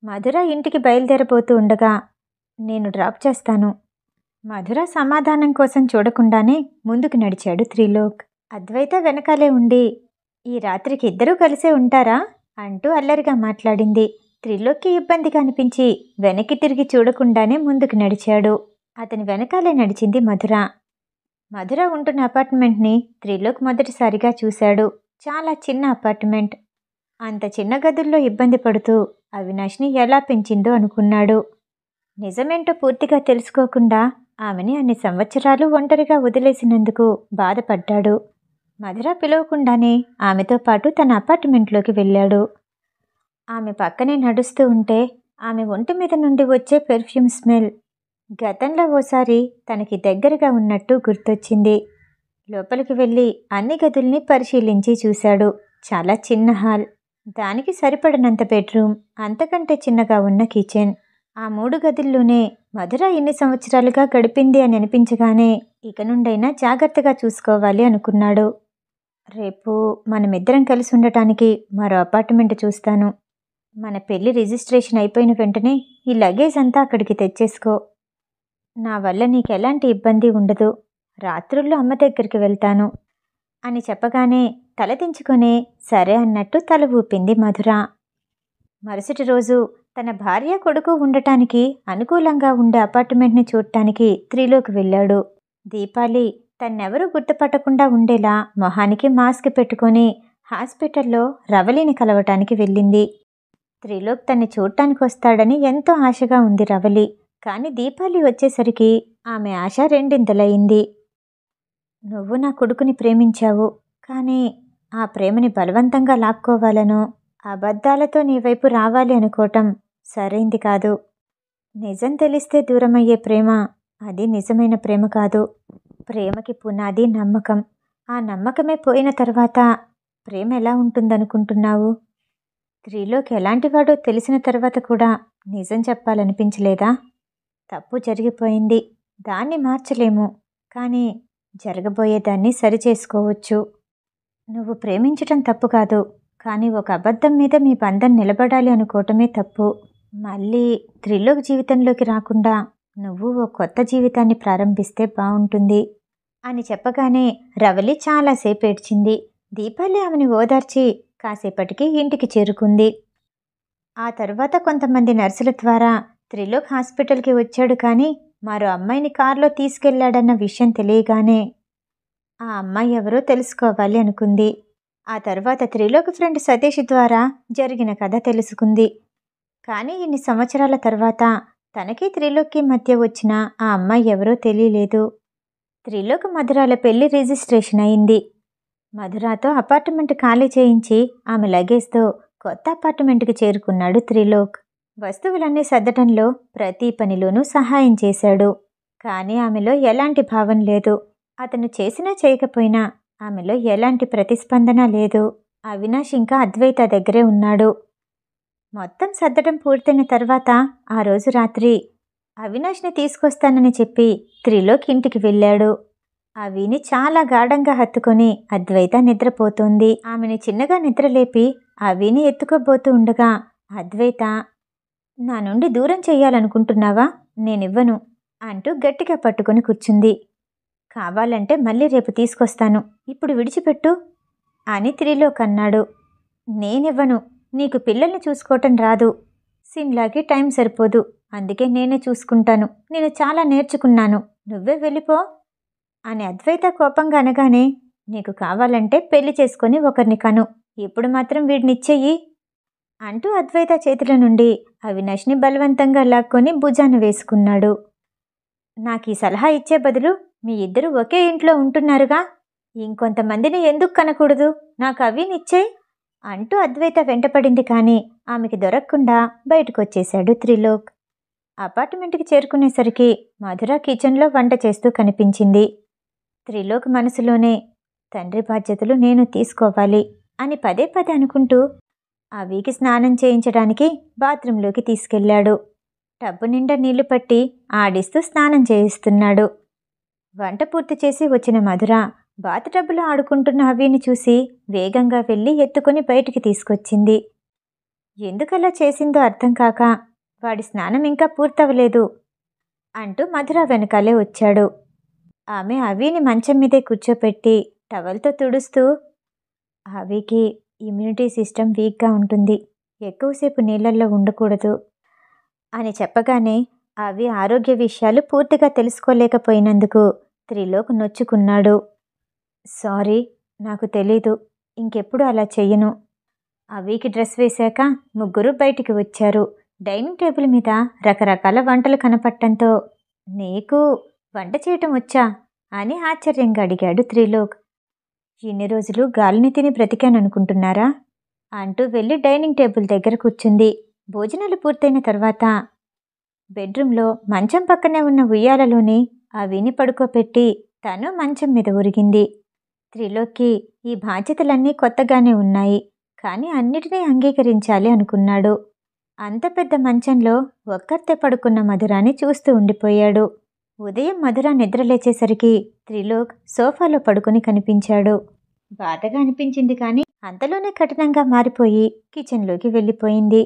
మధుర ఇంటికి బయలుదేరబోతూ ఉండగా, నేను డ్రాప్ చేస్తాను. మధుర సమాధానం కోసం చూడకుండానే ముందుకు నడిచాడు త్రిలోక్. అద్వైత వెనకాలే ఉండి, ఈ రాత్రికి ఇద్దరూ కలిసే ఉంటారా అంటూ అల్లరిగా మాట్లాడింది. త్రిలోక్కి ఇబ్బందిగా అనిపించి వెనక్కి తిరిగి చూడకుండానే ముందుకు నడిచాడు. అతని వెనకాలే నడిచింది మధుర. మధుర ఉంటున్న అపార్ట్మెంట్ని త్రిలోక్ మొదటిసారిగా చూశాడు. చాలా చిన్న అపార్ట్మెంట్. అంత చిన్న గదుల్లో ఇబ్బంది పడుతూ అవినాష్ని ఎలా పెంచిందో అనుకున్నాడు. నిజమేంటో పూర్తిగా తెలుసుకోకుండా ఆమెని అన్ని సంవత్సరాలు ఒంటరిగా వదిలేసినందుకు బాధపడ్డాడు. మధుర పిలవకుండానే ఆమెతో పాటు తన అపార్ట్మెంట్లోకి వెళ్ళాడు. ఆమె పక్కనే నడుస్తూ ఉంటే ఆమె ఒంటి మీద నుండి వచ్చే పెర్ఫ్యూమ్ స్మెల్ గతంలో ఓసారి తనకి దగ్గరగా ఉన్నట్టు గుర్తొచ్చింది. లోపలికి వెళ్ళి అన్ని గదుల్ని పరిశీలించి చూశాడు. చాలా చిన్న హాల్, దానికి సరిపడినంత బెడ్రూమ్, అంతకంటే చిన్నగా ఉన్న కిచెన్. ఆ 3 గదుల్లోనే మధుర ఇన్ని సంవత్సరాలుగా గడిపింది అని అనిపించగానే ఇక నుండైనా జాగ్రత్తగా చూసుకోవాలి అనుకున్నాడు. రేపు మనమిద్దరం కలిసి ఉండటానికి మరో అపార్ట్మెంట్ చూస్తాను. మన పెళ్లి రిజిస్ట్రేషన్ అయిపోయిన వెంటనే ఈ లగేజ్ అంతా అక్కడికి తెచ్చేసుకో. నా వల్ల నీకెలాంటి ఇబ్బంది ఉండదు. రాత్రుల్లో అమ్మ దగ్గరికి వెళ్తాను అని చెప్పగానే తలదించుకునే సరే అన్నట్టు తల ఊపింది మధుర. మరుసటి రోజు తన భార్య కొడుకు ఉండటానికి అనుకూలంగా ఉండే అపార్ట్మెంట్ని చూడటానికి త్రిలోక్ వెళ్ళాడు. దీపాలి తన్నెవరూ గుర్తుపట్టకుండా ఉండేలా మొహానికి మాస్క్ పెట్టుకొని హాస్పిటల్లో రవలిని కలవటానికి వెళ్ళింది. త్రిలోక్ తన్ని చూడటానికి వస్తాడని ఎంతో ఆశగా ఉంది రవలి. కానీ దీపాలి వచ్చేసరికి ఆమె ఆశ రెండింతలయింది. నువ్వు నా కొడుకుని ప్రేమించావు, కానీ ఆ ప్రేమని బలవంతంగా లాక్కోవాలనో అబద్ధాలతో నీ వైపు రావాలి అనుకోవటం సరైంది కాదు. నిజం తెలిస్తే దూరమయ్యే ప్రేమ అది నిజమైన ప్రేమ కాదు. ప్రేమకి పునాది నమ్మకం. ఆ నమ్మకమే పోయిన తర్వాత ప్రేమ ఎలా ఉంటుందనుకుంటున్నావు? త్రిలోక్ ఎలాంటివాడో తెలిసిన తర్వాత కూడా నిజం చెప్పాలనిపించలేదా? తప్పు జరిగిపోయింది, దాన్ని మార్చలేము, కానీ జరగబోయేదాన్ని సరిచేసుకోవచ్చు. నువ్వు ప్రేమించటం తప్పు కాదు, కానీ ఒక అబద్ధం మీద మీ బంధం నిలబడాలి అనుకోవటమే తప్పు. మళ్ళీ త్రిలోక్ జీవితంలోకి రాకుండా నువ్వు ఓ కొత్త జీవితాన్ని ప్రారంభిస్తే బాగుంటుంది అని చెప్పగానే రవలి చాలాసేపు ఏడ్చింది. దీపాలి ఆమెని ఓదార్చి కాసేపటికి ఇంటికి చేరుకుంది. ఆ తర్వాత కొంతమంది నర్సుల ద్వారా త్రిలోక్ హాస్పిటల్కి వచ్చాడు, కానీ మరో అమ్మాయిని కారులో తీసుకెళ్లాడన్న విషయం తెలియగానే ఆ అమ్మాయి ఎవరో తెలుసుకోవాలి అనుకుంది. ఆ తర్వాత త్రిలోక్ ఫ్రెండ్ సతీష్ ద్వారా జరిగిన కథ తెలుసుకుంది. కానీ ఇన్ని సంవత్సరాల తర్వాత తనకి త్రిలోక్కి మధ్య వచ్చిన ఆ అమ్మాయి ఎవరో తెలియలేదు. త్రిలోక్ మధురాల పెళ్లి రిజిస్ట్రేషన్ అయింది. మధురాతో అపార్ట్మెంట్ ఖాళీ చేయించి ఆమె లగేజ్తో కొత్త అపార్ట్మెంట్కి చేరుకున్నాడు త్రిలోక్. వస్తువులన్నీ సర్దటంలో ప్రతి పనిలోనూ సహాయం చేశాడు. కానీ ఆమెలో ఎలాంటి భావం లేదు. అతను చేసినా చేయకపోయినా ఆమెలో ఎలాంటి ప్రతిస్పందన లేదు. అవినాష్ ఇంకా అద్వైత దగ్గరే ఉన్నాడు. మొత్తం సర్దడం పూర్తయిన తర్వాత ఆ రోజు రాత్రి అవినాష్ని తీసుకొస్తానని చెప్పి త్రిలోక్ ఇంటికి వెళ్ళాడు. అవిని చాలా గాఢంగా హత్తుకొని అద్వైత నిద్రపోతోంది. ఆమెని చిన్నగా నిద్రలేపి అవిని ఎత్తుకోబోతూ ఉండగా అద్వైత, నా నుండి దూరం చెయ్యాలనుకుంటున్నావా? నేనివ్వను అంటూ గట్టిగా పట్టుకొని కూర్చుంది. కావాలంటే మళ్ళీ రేపు తీసుకొస్తాను, ఇప్పుడు విడిచిపెట్టు అని త్రిలోక్ అన్నాడు. నేనివ్వను, నీకు పిల్లల్ని చూసుకోవటం రాదు. సిమ్లాకి టైం సరిపోదు, అందుకే నేనే చూసుకుంటాను. నేను చాలా నేర్చుకున్నాను, నువ్వే వెళ్ళిపో అని అద్వైత కోపంగా అనగానే, నీకు కావాలంటే పెళ్లి చేసుకొని ఒకరిని కను, ఇప్పుడు మాత్రం వీడినిచ్చెయ్యి అంటూ అద్వైత చేతుల నుండి అవినాష్ని బలవంతంగా లాక్కొని భుజాన వేసుకున్నాడు. నాకు ఈ సలహా ఇచ్చే బదులు మీ ఇద్దరు ఒకే ఇంట్లో ఉంటున్నారుగా, ఇంకొంతమందిని ఎందుకు కనకూడదు? నాకు అవినిచ్చేయ్ అంటూ అద్వైత వెంటపడింది. కానీ ఆమెకి దొరకకుండా బయటకొచ్చేశాడు త్రిలోక్. అపార్ట్మెంట్కి చేరుకునేసరికి మధుర కిచెన్లో వంట చేస్తూ కనిపించింది. త్రిలోక్ మనసులోనే, తండ్రి బాధ్యతలు నేను తీసుకోవాలి అని పదే పదే అనుకుంటూ అవికి స్నానం చేయించడానికి బాత్రూంలోకి తీసుకెళ్లాడు. టబ్బు నిండా నీళ్లు పట్టి ఆడిస్తూ స్నానం చేయిస్తున్నాడు. వంట పూర్తి చేసి వచ్చిన మధుర బాత్ టబ్బులో ఆడుకుంటున్న అవిని చూసి వేగంగా వెళ్ళి ఎత్తుకొని బయటికి తీసుకొచ్చింది. ఎందుకలా చేసిందో అర్థం కాక, వాడి స్నానం ఇంకా పూర్తవలేదు అంటూ మధుర వెనకాలే వచ్చాడు. ఆమె అవిని మంచం మీదే కూర్చోపెట్టి టవల్తో తుడుస్తూ, అవికి ఇమ్యూనిటీ సిస్టమ్ వీక్గా ఉంటుంది, ఎక్కువసేపు నీళ్ళల్లో ఉండకూడదు అని చెప్పగానే అవి ఆరోగ్య విషయాలు పూర్తిగా తెలుసుకోలేకపోయినందుకు త్రిలోక్ నొచ్చుకున్నాడు. సారీ, నాకు తెలీదు, ఇంకెప్పుడు అలా చెయ్యను. అవికి డ్రెస్ వేశాక ముగ్గురు బయటికి వచ్చారు. డైనింగ్ టేబుల్ మీద రకరకాల వంటలు కనపడటంతో, నీకు వంట చేయటం వచ్చా అని ఆశ్చర్యంగా అడిగాడు త్రిలోక్. ఇన్ని రోజులు గాలిని తిని బ్రతికాననుకుంటున్నారా అంటూ వెళ్ళి డైనింగ్ టేబుల్ దగ్గర కూర్చుంది. భోజనాలు పూర్తయిన తర్వాత బెడ్రూమ్లో మంచం పక్కనే ఉన్న ఉయ్యాలలోని అవిని పడుకోపెట్టి తను మంచం మీద ఒరిగింది. త్రిలోక్కి ఈ బాధ్యతలన్నీ కొత్తగానే ఉన్నాయి, కానీ అన్నిటినీ అంగీకరించాలి అనుకున్నాడు. అంత పెద్ద మంచంలో ఒక్కర్తే పడుకున్న మధురాని చూస్తూ ఉండిపోయాడు. ఉదయం మధుర నిద్రలేచేసరికి త్రిలోక్ సోఫాలో పడుకుని కనిపించాడు. బాధగా అనిపించింది, కానీ అంతలోనే కఠినంగా మారిపోయి కిచెన్లోకి వెళ్ళిపోయింది.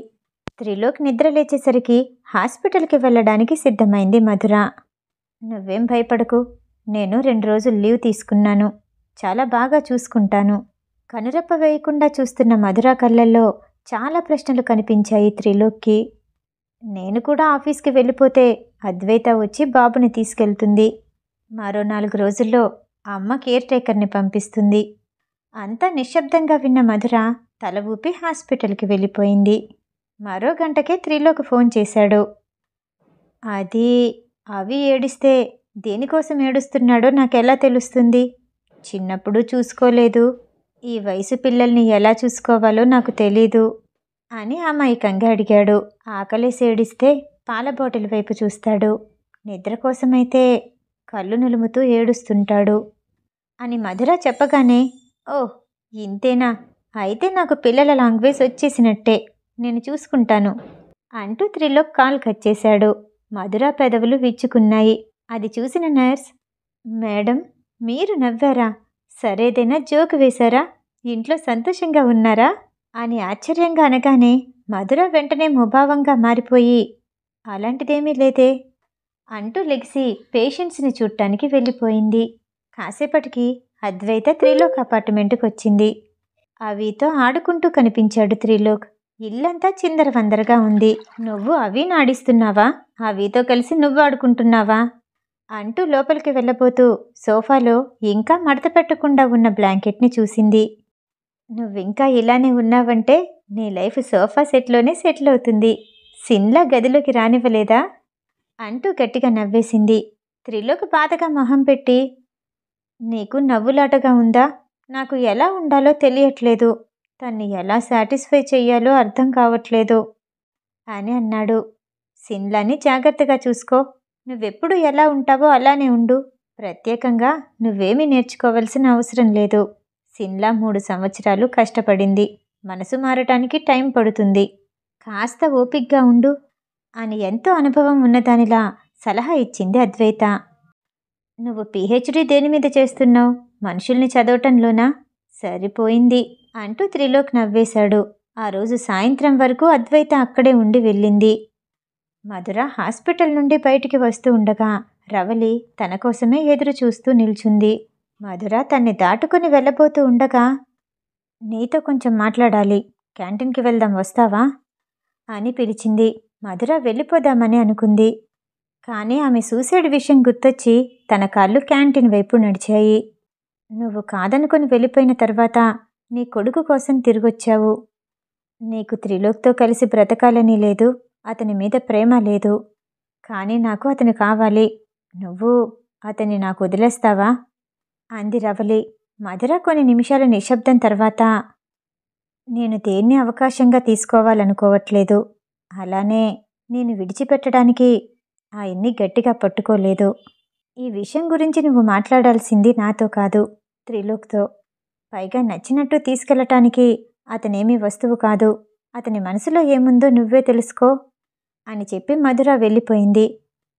త్రిలోక్ నిద్రలేచేసరికి హాస్పిటల్కి వెళ్ళడానికి సిద్ధమైంది మధుర. నువ్వేం భయపడకు, నేను 2 రోజులు లీవ్ తీసుకున్నాను, చాలా బాగా చూసుకుంటాను. కనురెప్ప వేయకుండా చూస్తున్న మధుర కళ్ళల్లో చాలా ప్రశ్నలు కనిపించాయి త్రిలోక్కి. నేను కూడా ఆఫీస్కి వెళ్ళిపోతే అద్వైత వచ్చి బాబుని తీసుకెళ్తుంది. మరో 4 రోజుల్లో అమ్మ కేర్ టేకర్ని పంపిస్తుంది. అంతా నిశ్శబ్దంగా విన్న మధుర తల ఊపి హాస్పిటల్కి వెళ్ళిపోయింది. మరో గంటకే త్రిలోక్ ఫోన్ చేశాడు. అది అవి ఏడిస్తే దేనికోసం ఏడుస్తున్నాడో నాకెలా తెలుస్తుంది? చిన్నప్పుడు చూసుకోలేదు. ఈ వయసు పిల్లల్ని ఎలా చూసుకోవాలో నాకు తెలీదు అని అమాయకంగా అడిగాడు. ఆకలేసి ఏడిస్తే పాల బాటిల్ వైపు చూస్తాడు. నిద్ర కోసమైతే కళ్ళు నులుముతూ ఏడుస్తుంటాడు అని మధుర చెప్పగానే, ఓహ్, ఇంతేనా? అయితే నాకు పిల్లల లాంగ్వేజ్ వచ్చేసినట్టే. నేను చూసుకుంటాను అంటూ త్రిలోక్ కాల్ కట్ చేశాడు. మధుర పెదవులు విచ్చుకున్నాయి. అది చూసిన నర్స్, మేడం, మీరు నవ్వారా? సరేదైనా జోక్ వేశారా? ఇంట్లో సంతోషంగా ఉన్నారా అని ఆశ్చర్యంగా అనగానే మధుర వెంటనే ముభావంగా మారిపోయి, అలాంటిదేమీ లేదే అంటూ లెగిసి పేషెంట్స్ని చూడటానికి వెళ్ళిపోయింది. కాసేపటికి అద్వైత త్రిలోక్ అపార్ట్మెంట్కి వచ్చింది. అవితో ఆడుకుంటూ కనిపించాడు త్రిలోక్. ఇల్లంతా చిందరవందరగా ఉంది. నువ్వు అవిని ఆడిస్తున్నావా? అవితో కలిసి నువ్వు ఆడుకుంటున్నావా అంటూ లోపలికి వెళ్ళబోతూ సోఫాలో ఇంకా మడత పెట్టకుండా ఉన్న బ్లాంకెట్ని చూసింది. నువ్వింకా ఇలానే ఉన్నావంటే నీ లైఫ్ సోఫా సెట్లోనే సెటిల్ అవుతుంది. సిన్లా గదిలోకి రానివ్వలేదా అంటూ గట్టిగా నవ్వేసింది. త్రిలోక్ బాధగా మొహం పెట్టి, నీకు నవ్వులాటగా ఉందా? నాకు ఎలా ఉండాలో తెలియట్లేదు. తన్ని ఎలా సాటిస్ఫై చెయ్యాలో అర్థం కావట్లేదు అని అన్నాడు. సిన్లాని జాగ్రత్తగా చూసుకో. నువ్వెప్పుడు ఎలా ఉంటావో అలానే ఉండు. ప్రత్యేకంగా నువ్వేమీ నేర్చుకోవాల్సిన అవసరం లేదు. సిన్లా 3 సంవత్సరాలు కష్టపడింది. మనసు మారటానికి టైం పడుతుంది. కాస్త ఓపిగ్గా ఉండు అని ఎంతో అనుభవం ఉన్నదానిలా సలహా ఇచ్చింది అద్వైత. నువ్వు పిహెచ్డి దేని మీద చేస్తున్నావు? మనుషుల్ని చదవటంలోనా? సరిపోయింది అంటూ త్రిలోక్ నవ్వేశాడు. ఆ రోజు సాయంత్రం వరకు అద్వైత అక్కడే ఉండి వెళ్ళింది. మధుర హాస్పిటల్ నుండి బయటికి వస్తూ ఉండగా రవలి తన కోసమే ఎదురు చూస్తూ నిల్చుంది. మధుర తన్ని దాటుకుని వెళ్ళబోతూ ఉండగా, నీతో కొంచెం మాట్లాడాలి. క్యాంటీన్కి వెళ్దాం, వస్తావా అని పిలిచింది. మధుర వెళ్ళిపోదామని అనుకుంది. కానీ ఆమె సూసైడ్ విషయం గుర్తొచ్చి తన కాళ్ళు క్యాంటీన్ వైపు నడిచాయి. నువ్వు కాదనుకుని వెళ్ళిపోయిన తర్వాత నీ కొడుకు కోసం తిరిగొచ్చావు. నీకు త్రిలోక్తో కలిసి బ్రతకాలని లేదు, అతని మీద ప్రేమ లేదు. కానీ నాకు అతను కావాలి. నువ్వు అతన్ని నాకు వదిలేస్తావా అంది రవలి. మధుర కొన్ని నిమిషాల నిశ్శబ్దం తర్వాత, నేను దేన్ని అవకాశంగా తీసుకోవాలనుకోవట్లేదు. అలానే నేను విడిచిపెట్టడానికి ఆయన్ని గట్టిగా పట్టుకోలేదు. ఈ విషయం గురించి నువ్వు మాట్లాడాల్సింది నాతో కాదు, త్రిలోక్తో. పైగా నచ్చినట్టు తీసుకెళ్ళటానికి అతనేమీ వస్తువు కాదు. అతని మనసులో ఏముందో నువ్వే తెలుసుకో అని చెప్పి మధుర వెళ్ళిపోయింది.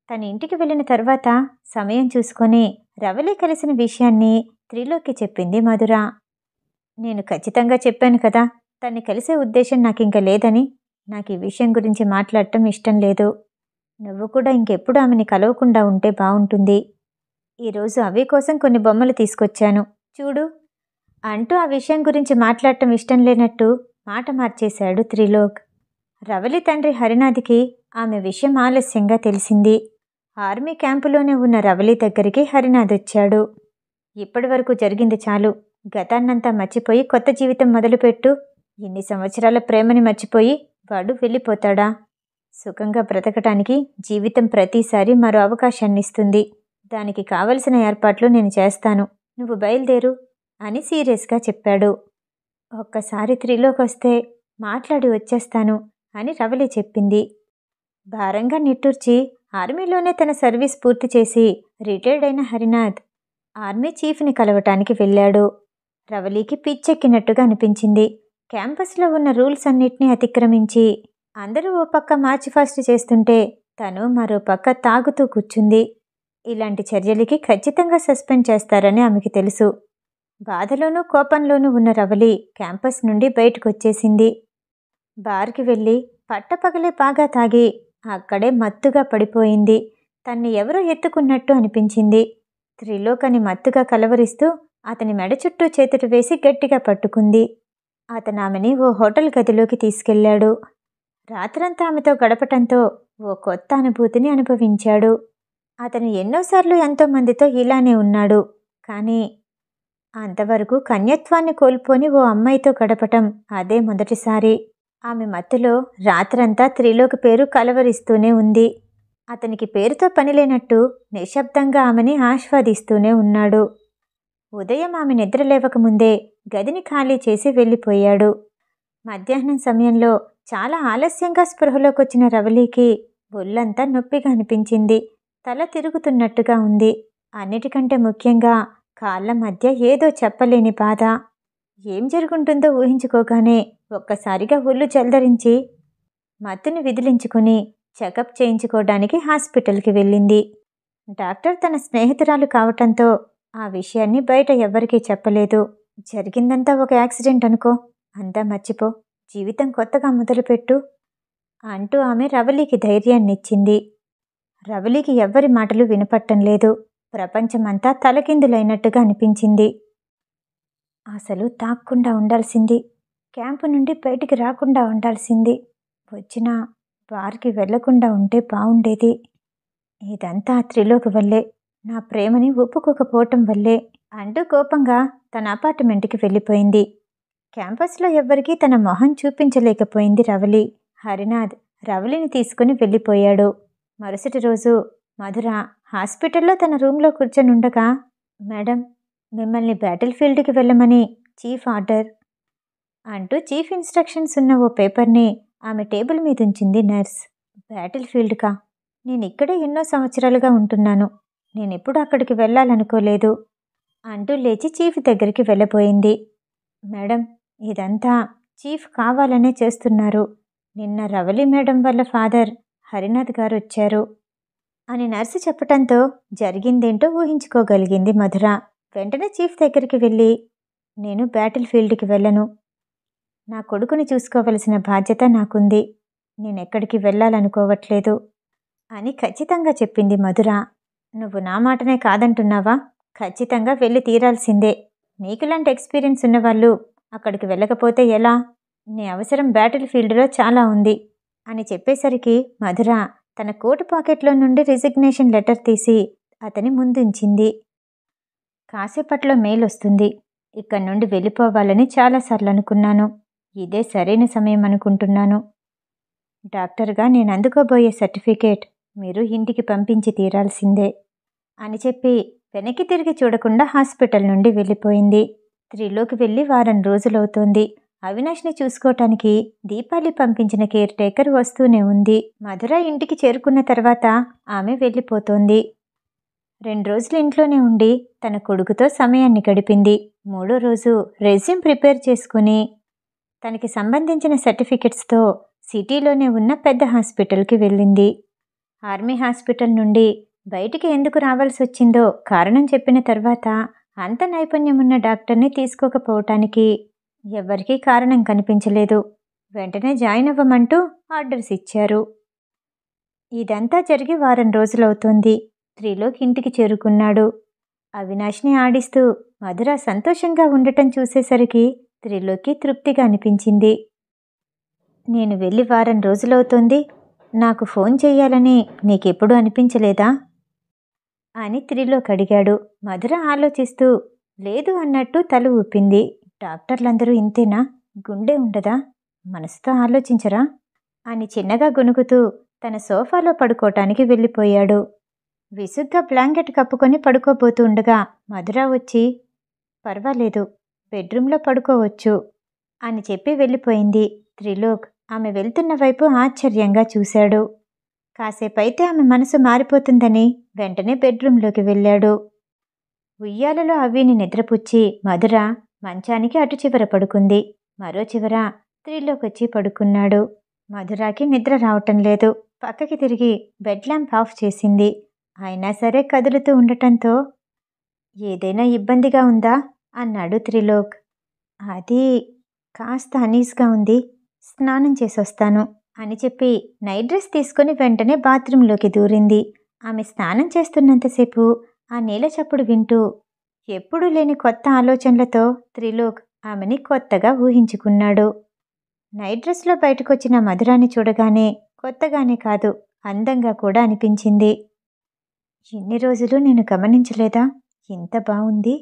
తన ఇంటికి వెళ్ళిన తర్వాత సమయం చూసుకొని రవలి కలిసిన విషయాన్ని త్రిలోక్కి చెప్పింది మధుర. నేను ఖచ్చితంగా చెప్పాను కదా, తన్ని కలిసే ఉద్దేశం నాకింక లేదని. నాకు ఈ విషయం గురించి మాట్లాడటం ఇష్టం లేదు. నువ్వు కూడా ఇంకెప్పుడు ఆమెని కలవకుండా ఉంటే బాగుంటుంది. ఈరోజు అవి కోసం కొన్ని బొమ్మలు తీసుకొచ్చాను, చూడు అంటూ ఆ విషయం గురించి మాట్లాడటం ఇష్టం లేనట్టు మాట మార్చేశాడు త్రిలోక్. రవలి తండ్రి హరినాథ్కి ఆమె విషయం ఆలస్యంగా తెలిసింది. ఆర్మీ క్యాంపులోనే ఉన్న రవలి దగ్గరికి హరినాథ్ వచ్చాడు. ఇప్పటి వరకు జరిగింది చాలు. గతాన్నంతా మర్చిపోయి కొత్త జీవితం మొదలుపెట్టు. ఇన్ని సంవత్సరాల ప్రేమని మర్చిపోయి వాడు వెళ్ళిపోతాడా? సుఖంగా బ్రతకటానికి జీవితం ప్రతిసారి మరో అవకాశాన్నిస్తుంది. దానికి కావలసిన ఏర్పాట్లు నేను చేస్తాను, నువ్వు బయలుదేరు అని సీరియస్గా చెప్పాడు. ఒక్కసారి త్రిలోక్ వస్తే మాట్లాడి వచ్చేస్తాను అని రవలి చెప్పింది. భారంగా నిట్టూర్చి ఆర్మీలోనే తన సర్వీస్ పూర్తి చేసి రిటైర్డ్ అయిన హరినాథ్ ఆర్మీ చీఫ్ని కలవటానికి వెళ్ళాడు. రవలికి పిచ్చెక్కినట్టుగా అనిపించింది. క్యాంపస్లో ఉన్న రూల్స్ అన్నిటినీ అతిక్రమించి అందరూ ఓ పక్క మార్చి ఫాస్ట్ చేస్తుంటే తను మరో పక్క తాగుతూ కూర్చుంది. ఇలాంటి చర్యలకి ఖచ్చితంగా సస్పెండ్ చేస్తారని ఆమెకి తెలుసు. బాధలోనూ కోపంలోనూ ఉన్న రవలి క్యాంపస్ నుండి బయటకొచ్చేసింది. బార్కి వెళ్ళి పట్టపగలే బాగా తాగి అక్కడే మత్తుగా పడిపోయింది. తన్ని ఎవరో ఎత్తుకున్నట్టు అనిపించింది. త్రిలోక్ అని మత్తుగా కలవరిస్తూ అతని మెడ చుట్టూ చేతులు వేసి గట్టిగా పట్టుకుంది. అతను ఆమెని ఓ హోటల్ గదిలోకి తీసుకెళ్లాడు. రాత్రంతా ఆమెతో గడపటంతో ఓ కొత్త అనుభూతిని అనుభవించాడు. అతను ఎన్నోసార్లు ఎంతోమందితో ఇలానే ఉన్నాడు. కానీ అంతవరకు కన్యత్వాన్ని కోల్పోని ఓ అమ్మాయితో గడపటం అదే మొదటిసారి. ఆమె మత్తులో రాత్రంతా త్రిలోక్ పేరు కలవరిస్తూనే ఉంది. అతనికి పేరుతో పనిలేనట్టు నిశ్శబ్దంగా ఆమెని ఆస్వాదిస్తూనే ఉన్నాడు. ఉదయం ఆమె నిద్ర లేవకముందే గదిని ఖాళీ చేసి వెళ్ళిపోయాడు. మధ్యాహ్నం సమయంలో చాలా ఆలస్యంగా స్పృహలోకొచ్చిన రవళికి ఒళ్ళంతా నొప్పిగా అనిపించింది. తల తిరుగుతున్నట్టుగా ఉంది. అన్నిటికంటే ముఖ్యంగా కాళ్ళ మధ్య ఏదో చెప్పలేని బాధ. ఏం జరుగుంటుందో ఊహించుకోగానే ఒక్కసారిగా ఒళ్ళు జల్దరించి మత్తుని విదిలించుకుని చెకప్ చేయించుకోవడానికి హాస్పిటల్కి వెళ్ళింది. డాక్టర్ తన స్నేహితురాలు కావటంతో ఆ విషయాన్ని బయట ఎవ్వరికీ చెప్పలేదు. జరిగిందంతా ఒక యాక్సిడెంట్ అనుకో, అంతా మర్చిపో, జీవితం కొత్తగా మొదలుపెట్టు అంటూ ఆమె రవళికి ధైర్యాన్నిచ్చింది. రవళికి ఎవ్వరి మాటలు వినపట్టం లేదు. ప్రపంచమంతా తలకిందులైనట్టుగా అనిపించింది. అసలు తాక్కుండా ఉండాల్సింది, క్యాంపు నుండి బయటికి రాకుండా ఉండాల్సింది, వచ్చినా బార్కి వెళ్లకుండా ఉంటే బావుండేది. ఇదంతా త్రిలోక్ వల్లే, నా ప్రేమని ఒప్పుకోకపోవటం వల్లే అంటూ కోపంగా తన అపార్ట్మెంట్కి వెళ్ళిపోయింది. క్యాంపస్లో ఎవ్వరికీ తన మొహం చూపించలేకపోయింది రవళి. హరినాథ్ రవళిని తీసుకుని వెళ్ళిపోయాడు. మరుసటి రోజు మధుర హాస్పిటల్లో తన రూమ్లో కూర్చొనుండగా, మేడం, మిమ్మల్ని బ్యాటిల్ ఫీల్డ్కి వెళ్ళమని చీఫ్ ఆర్డర్ అంటూ చీఫ్ ఇన్స్ట్రక్షన్స్ ఉన్న ఓ పేపర్ని ఆమె టేబుల్ మీద ఉంచింది నర్స్. బ్యాటిల్ ఫీల్డ్కా? నేనిక్కడే ఎన్నో సంవత్సరాలుగా ఉంటున్నాను, నేనెప్పుడు అక్కడికి వెళ్ళాలనుకోలేదు అంటూ లేచి చీఫ్ దగ్గరికి వెళ్ళబోయింది. మేడం, ఇదంతా చీఫ్ కావాలనే చేస్తున్నారు. నిన్న రవళి మేడం వాళ్ళ ఫాదర్ హరినాథ్ గారు వచ్చారు అని నర్సు చెప్పటంతో జరిగిందేంటో ఊహించుకోగలిగింది మధుర. వెంటనే చీఫ్ దగ్గరికి వెళ్ళి, నేను బ్యాటిల్ ఫీల్డ్కి వెళ్ళను, నా కొడుకుని చూసుకోవలసిన బాధ్యత నాకుంది, నేనెక్కడికి వెళ్ళాలనుకోవట్లేదు అని ఖచ్చితంగా చెప్పింది మధుర. నువ్వు నా మాటనే కాదంటున్నావా? ఖచ్చితంగా వెళ్ళి తీరాల్సిందే. నీకులాంటి ఎక్స్పీరియన్స్ ఉన్నవాళ్ళు అక్కడికి వెళ్ళకపోతే ఎలా? నీ అవసరం బ్యాటిల్ ఫీల్డ్లో చాలా ఉంది అని చెప్పేసరికి మధుర తన కోటు పాకెట్లో నుండి రిజిగ్నేషన్ లెటర్ తీసి అతని ముందుంచింది. కాసేపట్లో మెయిల్ వస్తుంది. ఇక్కడి నుండి వెళ్ళిపోవాలని చాలాసార్లు అనుకున్నాను. ఇదే సరైన సమయం అనుకుంటున్నాను. డాక్టర్గా నేను అందుకోబోయే సర్టిఫికేట్ మీరు ఇంటికి పంపించి తీరాల్సిందే అని చెప్పి వెనక్కి తిరిగి చూడకుండా హాస్పిటల్ నుండి వెళ్ళిపోయింది. త్రిలోక్ వెళ్ళి వారం రోజులవుతోంది. అవినాష్ని చూసుకోవటానికి దీపాలి పంపించిన కేర్ టేకర్ వస్తూనే ఉంది. మధుర ఇంటికి చేరుకున్న తర్వాత ఆమె వెళ్ళిపోతోంది. 2 రోజులు ఇంట్లోనే ఉండి తన కొడుకుతో సమయాన్ని గడిపింది. 3వ రోజు రెజ్యూమ్ ప్రిపేర్ చేసుకుని తనకి సంబంధించిన సర్టిఫికెట్స్తో సిటీలోనే ఉన్న పెద్ద హాస్పిటల్కి వెళ్ళింది. ఆర్మీ హాస్పిటల్ నుండి బయటికి ఎందుకు రావాల్సి వచ్చిందో కారణం చెప్పిన తర్వాత అంత నైపుణ్యమున్న డాక్టర్ని తీసుకోకపోవటానికి ఎవ్వరికీ కారణం కనిపించలేదు. వెంటనే జాయిన్ అవ్వమంటూ ఆర్డర్స్ ఇచ్చారు. ఇదంతా జరిగి వారం రోజులవుతోంది. త్రిలోక్ ఇంటికి చేరుకున్నాడు. అవినాష్ని ఆడిస్తూ మధుర సంతోషంగా ఉండటం చూసేసరికి త్రిలోక్కి తృప్తిగా అనిపించింది. నేను వెళ్ళి వారం రోజులవుతోంది, నాకు ఫోన్ చెయ్యాలని నీకెప్పుడు అనిపించలేదా అని త్రిలోక్ అడిగాడు. మధుర ఆలోచిస్తూ లేదు అన్నట్టు తల ఊపింది. డాక్టర్లందరూ ఇంతేనా? గుండె ఉండదా? మనసుతో ఆలోచించరా అని చిన్నగా గొణుకుతూ తన సోఫాలో పడుకోవటానికి వెళ్ళిపోయాడు. విసుగ్గా బ్లాంకెట్ కప్పుకొని పడుకోబోతూ ఉండగా మధుర వచ్చి, పర్వాలేదు, బెడ్రూమ్లో పడుకోవచ్చు అని చెప్పి వెళ్ళిపోయింది. త్రిలోక్ ఆమె వెళ్తున్న వైపు ఆశ్చర్యంగా చూశాడు. కాసేపైతే ఆమె మనసు మారిపోతుందని వెంటనే బెడ్రూంలోకి వెళ్ళాడు. ఉయ్యాలలో అవిని నిద్రపుచ్చి మధుర మంచానికి అటు చివర పడుకుంది. మరో చివర త్రిలోక్ వచ్చి పడుకున్నాడు. మధురాకి నిద్ర రావటం లేదు. పక్కకి తిరిగి బెడ్ ల్యాంప్ ఆఫ్ చేసింది. అయినా సరే కదులుతూ ఉండటంతో, ఏదైనా ఇబ్బందిగా ఉందా అన్నాడు త్రిలోక్. అది కాస్త అనీస్గా ఉంది, స్నానం చేసొస్తాను అని చెప్పి నైట్ డ్రెస్ తీసుకుని వెంటనే బాత్రూంలోకి దూరింది. ఆమె స్నానం చేస్తున్నంతసేపు ఆ నీళ్ళ చప్పుడు వింటూ ఎప్పుడూ లేని కొత్త ఆలోచనలతో త్రిలోక్ ఆమెని కొత్తగా ఊహించుకున్నాడు. నైట్ డ్రెస్లో బయటకొచ్చిన మధురాని చూడగానే కొత్తగానే కాదు, అందంగా కూడా అనిపించింది. ఇన్ని రోజులు నేను గమనించలేదా, ఎంత బావుంది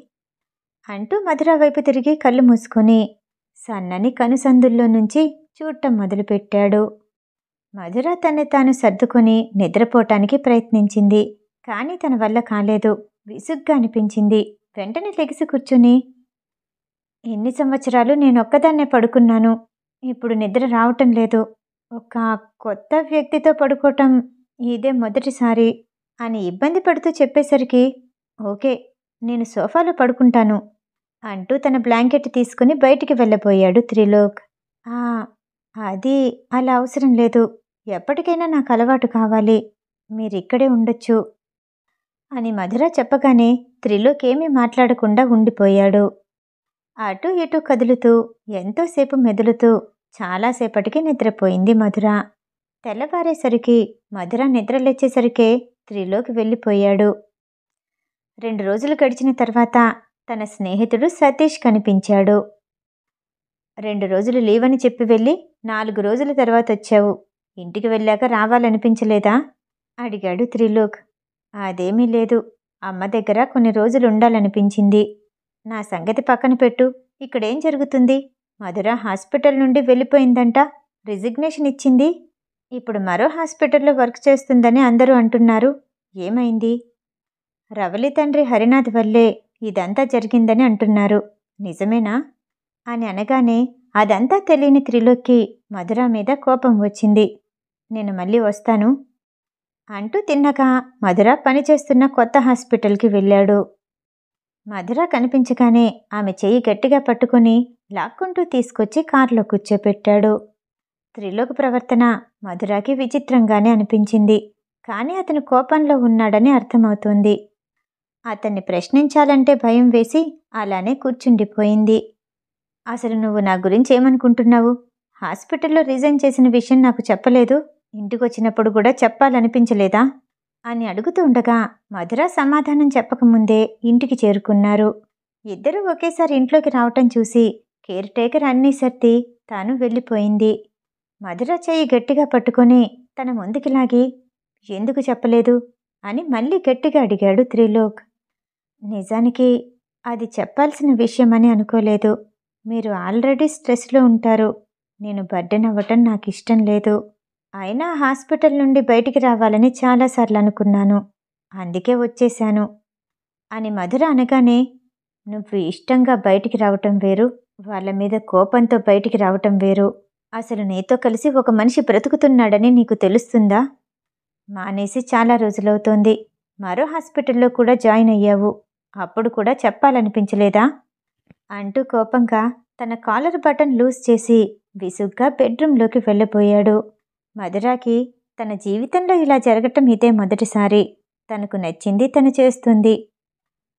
అంటూ మధుర వైపు తిరిగి కళ్ళు మూసుకొని సన్నని కనుసందుల్లో నుంచి చూడటం మొదలుపెట్టాడు. మధుర తన్ని తాను సర్దుకొని నిద్రపోవటానికి ప్రయత్నించింది. కానీ తన వల్ల కాలేదు. విసుగ్గా అనిపించింది. వెంటనే లెగిసి కూర్చుని, ఎన్ని సంవత్సరాలు నేనొక్కదాన్నే పడుకున్నాను. ఇప్పుడు నిద్ర రావటం లేదు. ఒక కొత్త వ్యక్తితో పడుకోవటం ఇదే మొదటిసారి అని ఇబ్బంది పడుతూ చెప్పేసరికి, ఓకే, నేను సోఫాలో పడుకుంటాను అంటూ తన బ్లాంకెట్ తీసుకుని బయటికి వెళ్ళబోయాడు త్రిలోక్. ఆ అది అలా అవసరం లేదు. ఎప్పటికైనా నాకు అలవాటు కావాలి. మీరిక్కడే ఉండొచ్చు అని మధుర చెప్పగానే త్రిలోక్ ఏమీ మాట్లాడకుండా ఉండిపోయాడు. అటూ ఇటూ కదులుతూ ఎంతోసేపు మెదులుతూ చాలాసేపటికి నిద్రపోయింది మధుర. తెల్లవారేసరికి మధుర నిద్రలేచేసరికే త్రిలోక్ వెళ్ళిపోయాడు. 2 రోజులు గడిచిన తర్వాత తన స్నేహితుడు సతీష్ కనిపించాడు. 2 రోజులు లీవ్ అని చెప్పి వెళ్ళి 4 రోజుల తర్వాత వచ్చావు. ఇంటికి వెళ్ళాక రావాలనిపించలేదా అడిగాడు త్రిలోక్. అదేమీ లేదు. అమ్మ దగ్గర కొన్ని రోజులు ఉండాలనిపించింది. నా సంగతి పక్కన పెట్టు. ఇక్కడేం జరుగుతుంది? మధుర హాస్పిటల్ నుండి వెళ్ళిపోయిందంట. రిజిగ్నేషన్ ఇచ్చింది. ఇప్పుడు మరో హాస్పిటల్లో వర్క్ చేస్తుందని అందరూ అంటున్నారు. ఏమైంది? రవలి తండ్రి హరినాథ్ వల్లే ఇదంతా జరిగిందని అంటున్నారు. నిజమేనా అని అనగానే అదంతా తెలియని త్రిలోక్కి మధుర మీద కోపం వచ్చింది. నేను మళ్ళీ వస్తాను అంటూ తిన్నగా మధుర పనిచేస్తున్న కొత్త హాస్పిటల్కి వెళ్ళాడు. మధుర కనిపించగానే ఆమె చెయ్యి గట్టిగా పట్టుకుని లాక్కుంటూ తీసుకొచ్చి కారులో కూర్చోపెట్టాడు. త్రిలోక్ ప్రవర్తన మధురాకి విచిత్రంగానే అనిపించింది. కానీ అతను కోపంలో ఉన్నాడని అర్థమవుతోంది. అతన్ని ప్రశ్నించాలంటే భయం వేసి అలానే కూర్చుండిపోయింది. అసలు నువ్వు నా గురించి ఏమనుకుంటున్నావు? హాస్పిటల్లో రిజైన్ చేసిన విషయం నాకు చెప్పలేదు. ఇంటికొచ్చినప్పుడు కూడా చెప్పాలనిపించలేదా అని అడుగుతూ ఉండగా మధుర సమాధానం చెప్పకముందే ఇంటికి చేరుకున్నారు. ఇద్దరూ ఒకేసారి ఇంట్లోకి రావటం చూసి కేర్ టేకర్ అన్నీ సర్ది తాను వెళ్ళిపోయింది. మధుర చెయ్యి గట్టిగా పట్టుకొని తన ముందుకి లాగి, ఎందుకు చెప్పలేదు అని మళ్ళీ గట్టిగా అడిగాడు త్రిలోక్. నిజానికి అది చెప్పాల్సిన విషయమని అనుకోలేదు. మీరు ఆల్రెడీ స్ట్రెస్లో ఉంటారు. నేను బర్డెన్ అవ్వటం నాకు ఇష్టం లేదు. అయినా హాస్పిటల్ నుండి బయటికి రావాలని చాలాసార్లు అనుకున్నాను. అందుకే వచ్చేశాను అని మధుర అనగానే, నువ్వు ఇష్టంగా బయటికి రావటం వేరు, వాళ్ళ మీద కోపంతో బయటికి రావటం వేరు. అసలు నీతో కలిసి ఒక మనిషి బ్రతుకుతున్నాడని నీకు తెలుస్తుందా? మానేసి చాలా రోజులవుతోంది. మరో హాస్పిటల్లో కూడా జాయిన్ అయ్యావు. అప్పుడు కూడా చెప్పాలనిపించలేదా అంటూ కోపంగా తన కాలర్ బటన్ లూజ్ చేసి విసుగ్గా బెడ్రూంలోకి వెళ్ళిపోయాడు. మధురాకి తన జీవితంలో ఇలా జరగటం ఇదే మొదటిసారి. తనకు నచ్చింది తను చేస్తుంది.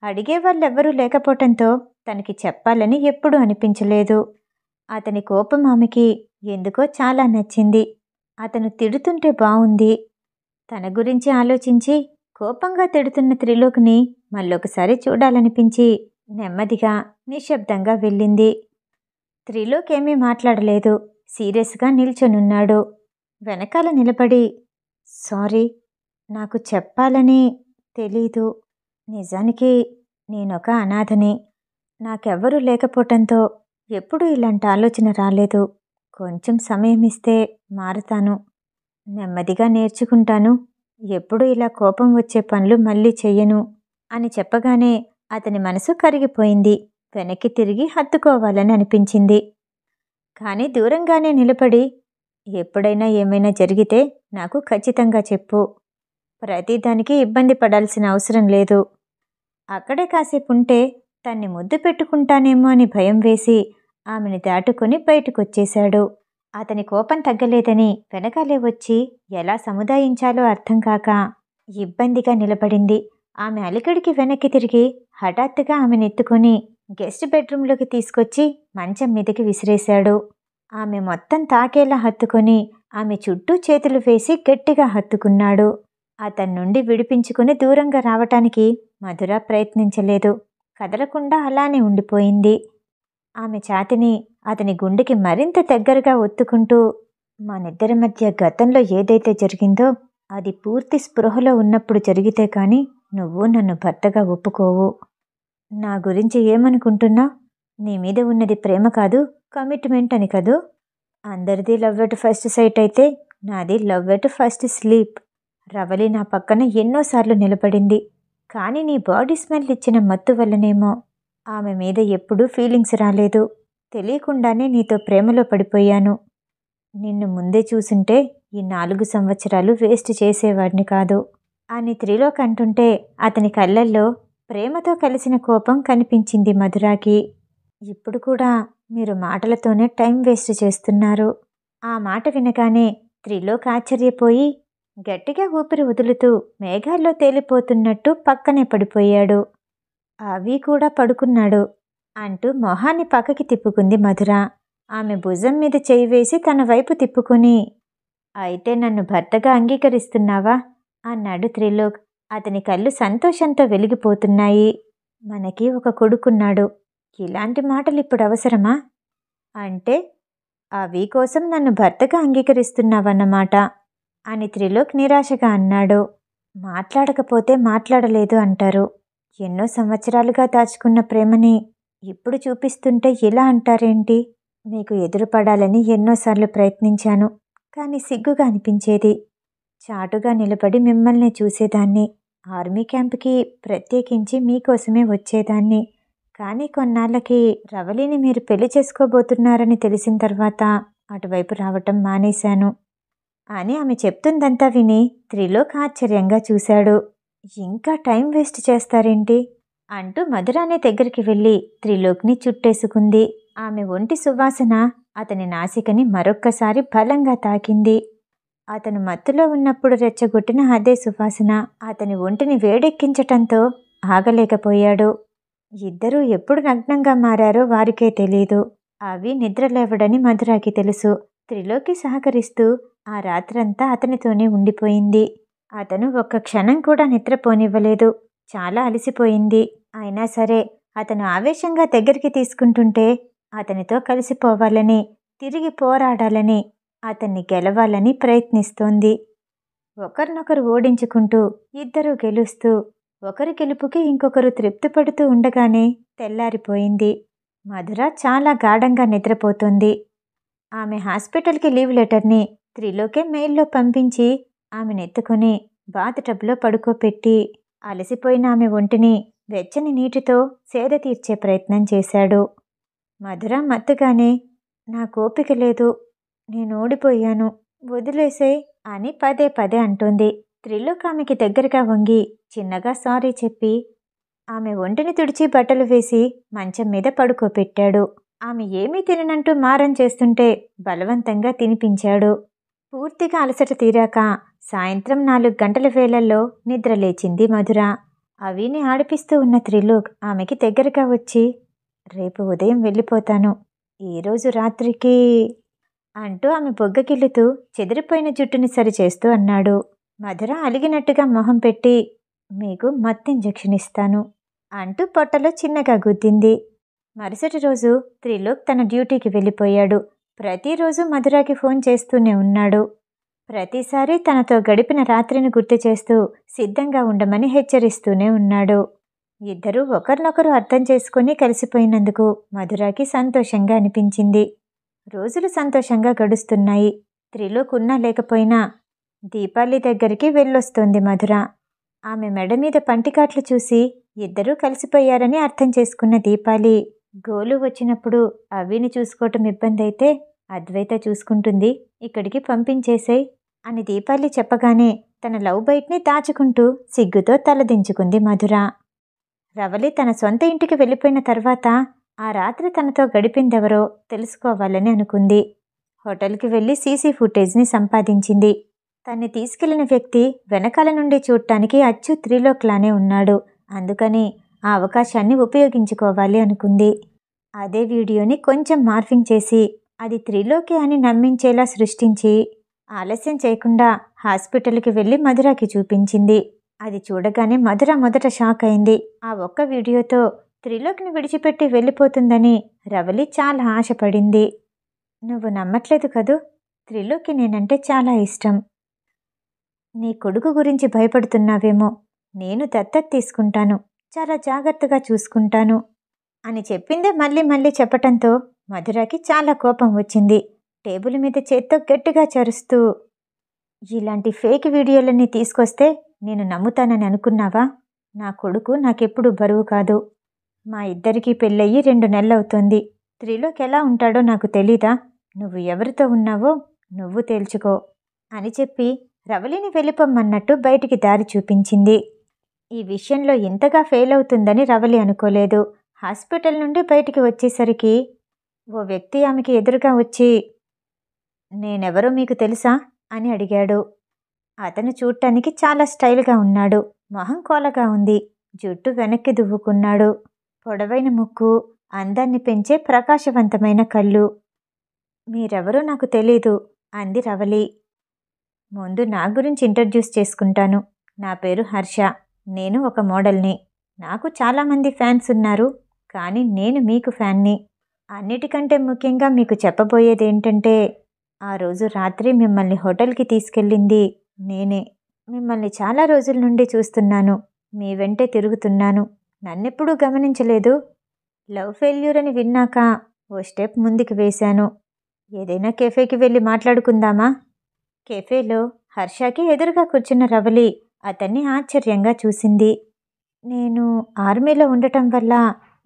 అడిగే వాళ్ళెవ్వరూ లేకపోవటంతో తనకి చెప్పాలని ఎప్పుడూ అనిపించలేదు. అతని కోపం ఆమెకి ఎందుకో చాలా నచ్చింది. అతను తిడుతుంటే బావుంది. తన గురించి ఆలోచించి కోపంగా తిడుతున్న త్రిలోక్ని మళ్ళొకసారి చూడాలనిపించి నెమ్మదిగా నిశ్శబ్దంగా వెళ్ళింది. త్రిలోక్ ఏమీ మాట్లాడలేదు. సీరియస్గా నిల్చొనున్నాడు. వెనకాల నిలబడి, సారీ, నాకు చెప్పాలని తెలీదు. నిజానికి నేనొక అనాథని. నాకెవ్వరూ లేకపోవటంతో ఎప్పుడూ ఇలాంటి ఆలోచన రాలేదు. కొంచెం సమయం ఇస్తే మారతాను. నెమ్మదిగా నేర్చుకుంటాను. ఎప్పుడూ ఇలా కోపం వచ్చే పనులు మళ్ళీ చెయ్యను అని చెప్పగానే అతని మనసు కరిగిపోయింది. వెనక్కి తిరిగి హత్తుకోవాలని అనిపించింది. కానీ దూరంగానే నిలబడి, ఎప్పుడైనా ఏమైనా జరిగితే నాకు ఖచ్చితంగా చెప్పు. ప్రతిదానికి ఇబ్బంది పడాల్సిన అవసరం లేదు. అక్కడే కాసేపుంటే తన్ని ముద్దు పెట్టుకుంటానేమో అని భయం వేసి ఆమెని దాటుకుని బయటకొచ్చేశాడు. అతని కోపం తగ్గలేదని వెనకాలే వచ్చి ఎలా సముదాయించాలో అర్థం కాక ఇబ్బందిగా నిలబడింది. ఆమె అలికడికి వెనక్కి తిరిగి హఠాత్తుగా ఆమెనెత్తుకుని గెస్ట్ బెడ్రూంలోకి తీసుకొచ్చి మంచం మీదకి విసిరేశాడు. ఆమె మొత్తం తాకేలా హత్తుకొని ఆమె చుట్టూ చేతులు వేసి గట్టిగా హత్తుకున్నాడు. అతని నుండి విడిపించుకుని దూరంగా రావటానికి మధుర ప్రయత్నించలేదు. కదలకుండా అలానే ఉండిపోయింది. ఆమె ఛాతిని అతని గుండెకి మరింత దగ్గరగా ఒత్తుకుంటూ, మనిద్దరి మధ్య గతంలో ఏదైతే జరిగిందో అది పూర్తి స్పృహలో ఉన్నప్పుడు జరిగితే కానీ నువ్వు నన్ను భర్తగా ఒప్పుకోవు. నా గురించి ఏమనుకుంటున్నావు? నీ మీద ఉన్నది ప్రేమ కాదు, కమిట్మెంట్ అని కదూ. అందరిది లవ్ ఎట్ ఫస్ట్ సైట్ అయితే నాది love at first sleep. Ravali నా పక్కన ఎన్నోసార్లు నిలబడింది. కానీ నీ బాడీ స్మెల్ ఇచ్చిన మత్తు వల్లనేమో ఆమె మీద ఎప్పుడూ ఫీలింగ్స్ రాలేదు. తెలియకుండానే నీతో ప్రేమలో పడిపోయాను. నిన్ను ముందే చూసుంటే ఈ 4 సంవత్సరాలు వేస్ట్ చేసేవాడిని కాదు అని త్రిలోక్ అంటుంటే అతని కళ్ళల్లో ప్రేమతో కలిసిన కోపం కనిపించింది మధురాకి. ఇప్పుడు కూడా మీరు మాటలతోనే టైం వేస్ట్ చేస్తున్నారు. ఆ మాట వినగానే త్రిలోక్ ఆశ్చర్యపోయి గట్టిగా ఊపిరి వదులుతూ మేఘాల్లో తేలిపోతున్నట్టు పక్కనే పడిపోయాడు. అవి కూడా పడుకున్నాడు అంటూ మొహాన్ని పక్కకి తిప్పుకుంది మధుర. ఆమె భుజం మీద చేయి వేసి తన వైపు తిప్పుకుని, అయితే నన్ను భర్తగా అంగీకరిస్తున్నావా అన్నాడు త్రిలోక్. అతని కళ్ళు సంతోషంతో వెలిగిపోతున్నాయి. మనకి ఒక కొడుకున్నాడు. ఇలాంటి మాటలు ఇప్పుడు అవసరమా? అంటే అవి కోసం నన్ను భర్తగా అంగీకరిస్తున్నావన్నమాట అని త్రిలోక్ నిరాశగా అన్నాడు. మాట్లాడకపోతే మాట్లాడలేదు అంటారు. ఎన్నో సంవత్సరాలుగా దాచుకున్న ప్రేమని ఇప్పుడు చూపిస్తుంటే ఇలా అంటారేంటి? మీకు ఎదురుపడాలని ఎన్నోసార్లు ప్రయత్నించాను. కానీ సిగ్గుగా అనిపించేది. చాటుగా నిలబడి మిమ్మల్ని చూసేదాన్ని. ఆర్మీ క్యాంప్కి ప్రత్యేకించి మీకోసమే వచ్చేదాన్ని. కానీ కొన్నాళ్ళకి రవలిని మీరు పెళ్లి చేసుకోబోతున్నారని తెలిసిన తర్వాత అటువైపు రావటం మానేశాను అని ఆమె చెప్తుందంతా విని త్రిలోక్ ఆశ్చర్యంగా చూశాడు. ఇంకా టైం వేస్ట్ చేస్తారేంటి అంటూ మధురానే దగ్గరికి వెళ్ళి త్రిలోక్ని చుట్టేసుకుంది. ఆమె ఒంటి సువాసన అతని నాసికని మరొక్కసారి బలంగా తాకింది. అతను మత్తులో ఉన్నప్పుడు రెచ్చగొట్టిన అదే సువాసన అతని ఒంటిని వేడెక్కించటంతో ఆగలేకపోయాడు. ఇద్దరూ ఎప్పుడు నగ్నంగా మారారో వారికే తెలీదు. అవి నిద్రలేవడని మధురాకి తెలుసు. త్రిలోకి సహకరిస్తూ ఆ రాత్రంతా అతనితోనే ఉండిపోయింది. అతను ఒక్క క్షణం కూడా నిద్రపోనివ్వలేదు. చాలా అలసిపోయింది. అయినా సరే అతను ఆవేశంగా దగ్గరికి తీసుకుంటుంటే అతనితో కలిసిపోవాలని, తిరిగి పోరాడాలని, అతన్ని గెలవాలని ప్రయత్నిస్తోంది. ఒకరినొకరు ఓడించుకుంటూ ఇద్దరూ గెలుస్తూ ఒకరి గెలుపుకి ఇంకొకరు తృప్తి పడుతూ ఉండగానే తెల్లారిపోయింది. మధుర చాలా గాఢంగా నిద్రపోతుంది. ఆమె హాస్పిటల్కి లీవ్ లెటర్ని త్రిలోకే మెయిల్లో పంపించి ఆమెనెత్తుకుని బాత్ టబ్లో పడుకోపెట్టి అలసిపోయిన ఆమె ఒంటిని వెచ్చని నీటితో సేద తీర్చే ప్రయత్నం చేశాడు. మధుర మత్తుగానే నా కోపిక లేదు, నేను ఓడిపోయాను, వదిలేసే అని పదే పదే అంటుంది. త్రిలోక్ ఆమెకి దగ్గరగా వంగి చిన్నగా సారీ చెప్పి ఆమె ఒంటిని తుడిచి బట్టలు వేసి మంచం మీద పడుకోపెట్టాడు. ఆమె ఏమీ తిననంటూ మారం చేస్తుంటే బలవంతంగా తినిపించాడు. పూర్తిగా అలసట తీరాక సాయంత్రం 4 గంటల వేళల్లో నిద్రలేచింది మధుర. అవిని ఆడిపిస్తూ ఉన్న త్రిలోక్ ఆమెకి దగ్గరగా వచ్చి, రేపు ఉదయం వెళ్ళిపోతాను, ఈరోజు రాత్రికి అంటూ ఆమె బొగ్గకిల్లుతూ చెదిరిపోయిన జుట్టుని సరిచేస్తూ అన్నాడు. మధుర అలిగినట్టుగా మొహం పెట్టి, మీకు మత్తు ఇంజెక్షన్ ఇస్తాను అంటూ పొట్టలో చిన్నగా గుద్దింది. మరుసటి రోజు త్రిలోక్ తన డ్యూటీకి వెళ్ళిపోయాడు. ప్రతిరోజు మధురాకి ఫోన్ చేస్తూనే ఉన్నాడు. ప్రతిసారి తనతో గడిపిన రాత్రిని గుర్తు చేస్తూ సిద్ధంగా ఉండమని హెచ్చరిస్తూనే ఉన్నాడు. ఇద్దరూ ఒకరినొకరు అర్థం చేసుకుని కలిసిపోయినందుకు మధురాకి సంతోషంగా అనిపించింది. రోజులు సంతోషంగా గడుస్తున్నాయి. త్రిలోక్ ఉన్నా లేకపోయినా దీపాలి దగ్గరికి వెళ్ళొస్తోంది మధుర. ఆమె మెడ మీద పంటికాట్లు చూసి ఇద్దరూ కలిసిపోయారని అర్థం చేసుకున్న దీపాలి, గోలు వచ్చినప్పుడు అవిని చూసుకోవటం ఇబ్బంది అయితే అద్వైత చూసుకుంటుంది, ఇక్కడికి పంపించేసేయ్ అని దీపాలి చెప్పగానే తన లవ్ బైట్ని దాచుకుంటూ సిగ్గుతో తలదించుకుంది మధుర. రవలి తన సొంత ఇంటికి వెళ్ళిపోయిన తర్వాత ఆ రాత్రి తనతో గడిపిందెవరో తెలుసుకోవాలని అనుకుంది. హోటల్కి వెళ్ళి సీసీ ఫుటేజ్ని సంపాదించింది. తన్ని తీసుకెళ్లిన వ్యక్తి వెనకాల నుండి చూడటానికి అచ్చు త్రిలోక్లానే ఉన్నాడు. అందుకని ఆ అవకాశాన్ని ఉపయోగించుకోవాలి అనుకుంది. అదే వీడియోని కొంచెం మార్ఫింగ్ చేసి అది త్రిలోకే అని నమ్మించేలా సృష్టించి ఆలస్యం చేయకుండా హాస్పిటల్కి వెళ్ళి మధురాకి చూపించింది. అది చూడగానే మధుర మొదట షాక్ అయింది. ఆ ఒక్క వీడియోతో త్రిలోక్ని విడిచిపెట్టి వెళ్ళిపోతుందని రవలి చాలా ఆశపడింది. నువ్వు నమ్మట్లేదు కదూ, త్రిలోక్కి నేనంటే చాలా ఇష్టం. నీ కొడుకు గురించి భయపడుతున్నావేమో, నేను దత్తత తీసుకుంటాను, చాలా జాగ్రత్తగా చూసుకుంటాను అని చెప్పిందే మళ్ళీ మళ్ళీ చెప్పటంతో మధురకి చాలా కోపం వచ్చింది. టేబుల్ మీద చేత్తో గట్టిగా చరుస్తూ, ఇలాంటి ఫేక్ వీడియోలన్నీ తీసుకొస్తే నేను నమ్ముతానని అనుకున్నావా? నా కొడుకు నాకెప్పుడు బరువు కాదు. మా ఇద్దరికీ పెళ్ళయ్యి 2 నెలలవుతోంది. త్రిలోక్ ఎలా ఉంటాడో నాకు తెలీదా? నువ్వు ఎవరితో ఉన్నావో నువ్వు తేల్చుకో అని చెప్పి రవళిని వెళ్ళిపోమ్మన్నట్టు బయటికి దారి చూపించింది. ఈ విషయంలో ఇంతగా ఫెయిల్ అవుతుందని రవళి అనుకోలేదు. హాస్పిటల్ నుండి బయటికి వచ్చేసరికి ఓ వ్యక్తి ఆమెకి ఎదురుగా వచ్చి, నేనెవరో మీకు తెలుసా అని అడిగాడు. అతను చూడటానికి చాలా స్టైల్గా ఉన్నాడు. మొహం కోలగా ఉంది. జుట్టు వెనక్కి దువ్వుకున్నాడు. పొడవైన ముక్కు, అందాన్ని పెంచే ప్రకాశవంతమైన కళ్ళు. మీరెవరో నాకు తెలీదు అంది రవళి. ముందు నా గురించి ఇంట్రడ్యూస్ చేసుకుంటాను. నా పేరు హర్ష. నేను ఒక మోడల్ని. నాకు చాలామంది ఫ్యాన్స్ ఉన్నారు, కానీ నేను మీకు ఫ్యాన్ని. అన్నిటికంటే ముఖ్యంగా మీకు చెప్పబోయేదేంటంటే, ఆ రోజు రాత్రి మిమ్మల్ని హోటల్కి తీసుకెళ్ళింది నేనే. మిమ్మల్ని చాలా రోజుల నుండి చూస్తున్నాను. మీ వెంటే తిరుగుతున్నాను. నన్నెప్పుడూ గమనించలేదు. లవ్ ఫెయిల్యూర్ అని విన్నాక ఓ స్టెప్ ముందుకు వేశాను. ఏదైనా కెఫేకి వెళ్ళి మాట్లాడుకుందామా? కెఫేలో హర్షకి ఎదురుగా కూర్చున్న రవళి అతన్ని ఆశ్చర్యంగా చూసింది. నేను ఆర్మీలో ఉండటం వల్ల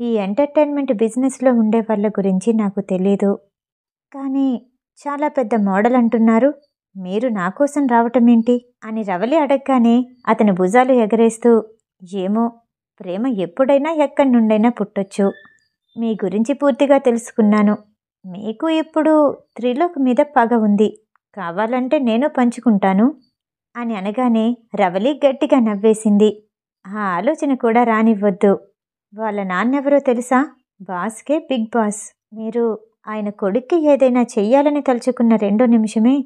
ఈ ఎంటర్టైన్మెంట్ బిజినెస్లో ఉండే వాళ్ళ గురించి నాకు తెలీదు. కానీ చాలా పెద్ద మోడల్ అంటున్నారు. మీరు నా కోసం రావటమేంటి అని రవళి అడగగానే అతని భుజాలు ఎగరేస్తూ, ఏమో, ప్రేమ ఎప్పుడైనా ఎక్కడి నుండైనా పుట్టొచ్చు. మీ గురించి పూర్తిగా తెలుసుకున్నాను. మీకు ఇప్పుడు త్రిలోక్ మీద పగ ఉంది. కావాలంటే నేను పంచుకుంటాను అని అనగానే రవళి గట్టిగా నవ్వేసింది. ఆ ఆలోచన కూడా రానివ్వద్దు. వాళ్ళ నాన్నెవరో తెలుసా? బాస్కే బిగ్ బాస్. మీరు ఆయన కొడుక్కి ఏదైనా చెయ్యాలని తలుచుకున్న 2 నిమిషమే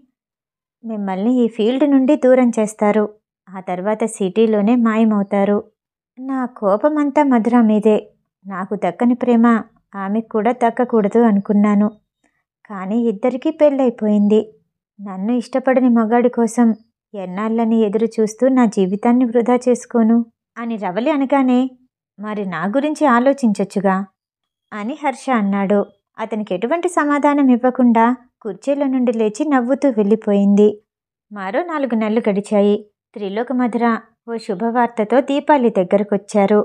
మిమ్మల్ని ఈ ఫీల్డ్ నుండి దూరం చేస్తారు. ఆ తర్వాత సిటీలోనే మాయమవుతారు. నా కోపమంతా మధుర మీదే. నాకు దక్కని ప్రేమ ఆమెకు కూడా దక్కకూడదు అనుకున్నాను. కానీ ఇద్దరికీ పెళ్ళైపోయింది. నన్ను ఇష్టపడని మగాడి కోసం ఎన్నాళ్ళని ఎదురు చూస్తూ నా జీవితాన్ని వృధా చేసుకోను అని రవళి అనగానే, మరి నా గురించి ఆలోచించొచ్చుగా అని హర్ష అన్నాడు. అతనికి ఎటువంటి సమాధానం ఇవ్వకుండా కుర్చీలో నుండి లేచి నవ్వుతూ వెళ్ళిపోయింది. మరో 4 నెలలు గడిచాయి. త్రిలోక్ మధుర ఓ శుభవార్తతో దీపాలి దగ్గరకొచ్చారు.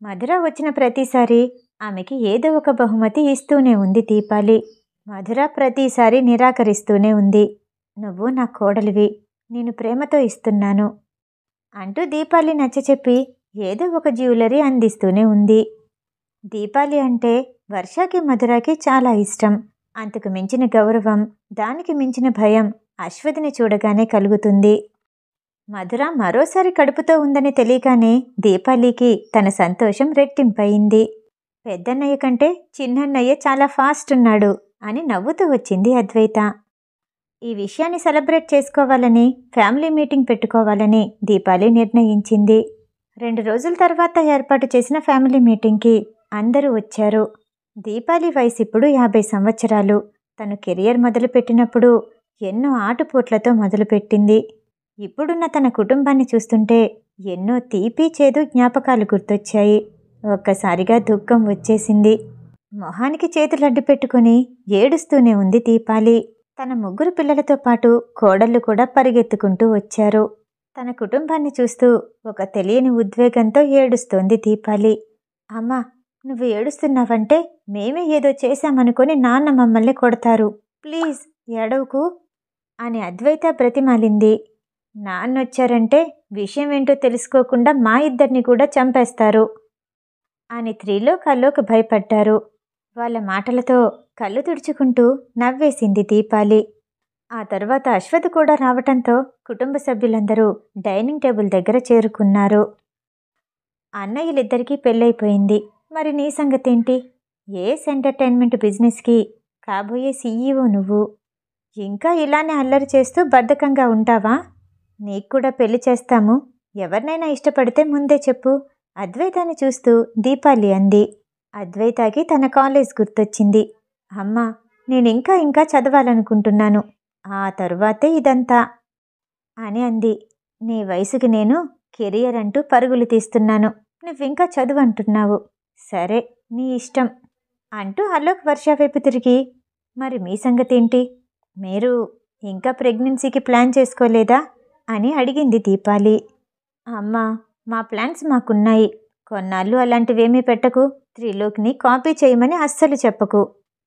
మధుర వచ్చిన ప్రతిసారి ఆమెకి ఏదో ఒక బహుమతి ఇస్తూనే ఉంది దీపాలి. మధుర ప్రతిసారి నిరాకరిస్తూనే ఉంది. నువ్వు నా కోడలివి, నేను ప్రేమతో ఇస్తున్నాను అంటూ దీపాలి నచ్చచెప్పి ఏదో ఒక జ్యువెలరీ అందిస్తూనే ఉంది. దీపాలి అంటే వర్షకి మధురకి చాలా ఇష్టం. అంతకు మించిన గౌరవం, దానికి మించిన భయం అశ్వతిని చూడగానే కలుగుతుంది. మధుర మరోసారి కడుపుతో ఉందని తెలియగానే దీపాలికి తన సంతోషం రెట్టింపయింది. పెద్దన్నయ్య కంటే చిన్నన్నయ్య చాలా ఫాస్ట్ ఉన్నాడు అని నవ్వుతూ వచ్చింది అద్వైత. ఈ విషయాన్ని సెలబ్రేట్ చేసుకోవాలని ఫ్యామిలీ మీటింగ్ పెట్టుకోవాలని దీపాలి నిర్ణయించింది. 2 రోజుల తర్వాత ఏర్పాటు చేసిన ఫ్యామిలీ మీటింగ్కి అందరూ వచ్చారు. దీపాలి వయసు ఇప్పుడు 50 సంవత్సరాలు. తను కెరియర్ మొదలుపెట్టినప్పుడు ఎన్నో ఆటుపోట్లతో మొదలుపెట్టింది. ఇప్పుడున్న తన కుటుంబాన్ని చూస్తుంటే ఎన్నో తీపి చేదు జ్ఞాపకాలు గుర్తొచ్చాయి. ఒక్కసారిగా దుఃఖం వచ్చేసింది. మొహానికి చేతులు అడ్డు పెట్టుకుని ఏడుస్తూనే ఉంది దీపాలి. తన 3 పిల్లలతో పాటు కోడళ్ళు కూడా పరిగెత్తుకుంటూ వచ్చారు. తన కుటుంబాన్ని చూస్తూ ఒక తెలియని ఉద్వేగంతో ఏడుస్తోంది దీపాలి. అమ్మా, నువ్వు ఏడుస్తున్నావంటే మేమే ఏదో చేశామనుకొని నాన్న మమ్మల్ని కొడతారు. ప్లీజ్ ఏడవకు అని అద్వైత బ్రతిమాలింది. నాన్నొచ్చారంటే విషయం ఏంటో తెలుసుకోకుండా మా ఇద్దరిని కూడా చంపేస్తారు అని త్రిలోక్ అలోక్ భయపడ్డారు. వాళ్ళ మాటలతో కళ్ళు తుడుచుకుంటూ నవ్వేసింది దీపాలి. ఆ తర్వాత అశ్వత్ కూడా రావటంతో కుటుంబ సభ్యులందరూ డైనింగ్ టేబుల్ దగ్గర చేరుకున్నారు. అన్నయ్యలిద్దరికీ పెళ్ళైపోయింది. మరి నీ సంగతేంటి? ఏఎస్ ఎంటర్టైన్మెంట్ బిజినెస్కి కాబోయే సీఈఓ నువ్వు. ఇంకా ఇలానే అల్లరి చేస్తూ బద్ధకంగా ఉంటావా? నీకు కూడా పెళ్లి చేస్తాము. ఎవరినైనా ఇష్టపడితే ముందే చెప్పు అద్వైతాన్ని చూస్తూ దీపాలి అంది. అద్వైతాకి తన కాలేజ్ గుర్తొచ్చింది. అమ్మా, నేనింకా ఇంకా చదవాలనుకుంటున్నాను. ఆ తరువాతే ఇదంతా అని అంది. నీ వయసుకి నేను కెరియర్ అంటూ పరుగులు తీస్తున్నాను. నువ్వింకా చదువు అంటున్నావు. సరే, నీ ఇష్టం అంటూ అలోక్ వర్ష వైపు తిరిగి, మరి మీ సంగతేంటి? మీరు ఇంకా ప్రెగ్నెన్సీకి ప్లాన్ చేసుకోలేదా అని అడిగింది దీపాలి. అమ్మా, మా ప్లాన్స్ మాకున్నాయి. కొన్నాళ్ళు అలాంటివేమీ పెట్టకు. త్రిలోక్ని కాపీ చేయమని అస్సలు చెప్పకు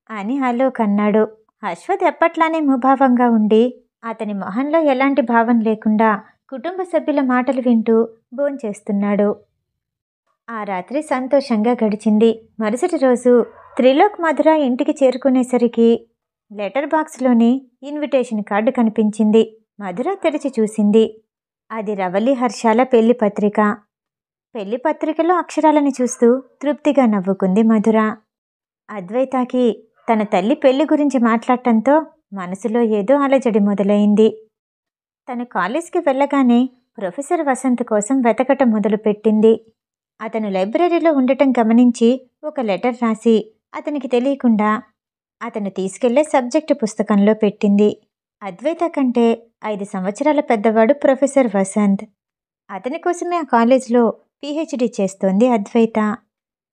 అని అలోక్ అన్నాడు. అశ్వథ్ ఎప్పట్లానే ముభావంగా ఉండి అతని మొహంలో ఎలాంటి భావం లేకుండా కుటుంబ సభ్యుల మాటలు వింటూ భోంచేస్తున్నాడు. ఆ రాత్రి సంతోషంగా గడిచింది. మరుసటి రోజు త్రిలోక్ మధుర ఇంటికి చేరుకునేసరికి లెటర్ బాక్స్లోని ఇన్విటేషన్ కార్డు కనిపించింది. మధుర తెరిచి చూసింది. అది రవలి హర్షాల పెళ్లి పత్రిక. పెళ్లి పత్రికలో అక్షరాలను చూస్తూ తృప్తిగా నవ్వుకుంది మధుర. అద్వైతాకి తన తల్లి పెళ్లి గురించి మాట్లాడటంతో మనసులో ఏదో అలజడి మొదలైంది. తను కాలేజ్కి వెళ్ళగానే ప్రొఫెసర్ వసంత్ కోసం వెతకటం మొదలుపెట్టింది. అతను లైబ్రరీలో ఉండటం గమనించి ఒక లెటర్ రాసి అతనికి తెలియకుండా అతను తీసుకెళ్లే సబ్జెక్టు పుస్తకంలో పెట్టింది. అద్వైత కంటే 5 సంవత్సరాల పెద్దవాడు ప్రొఫెసర్ వసంత్. అతని కోసమే ఆ కాలేజ్లో పిహెచ్డి చేస్తోంది అద్వైత.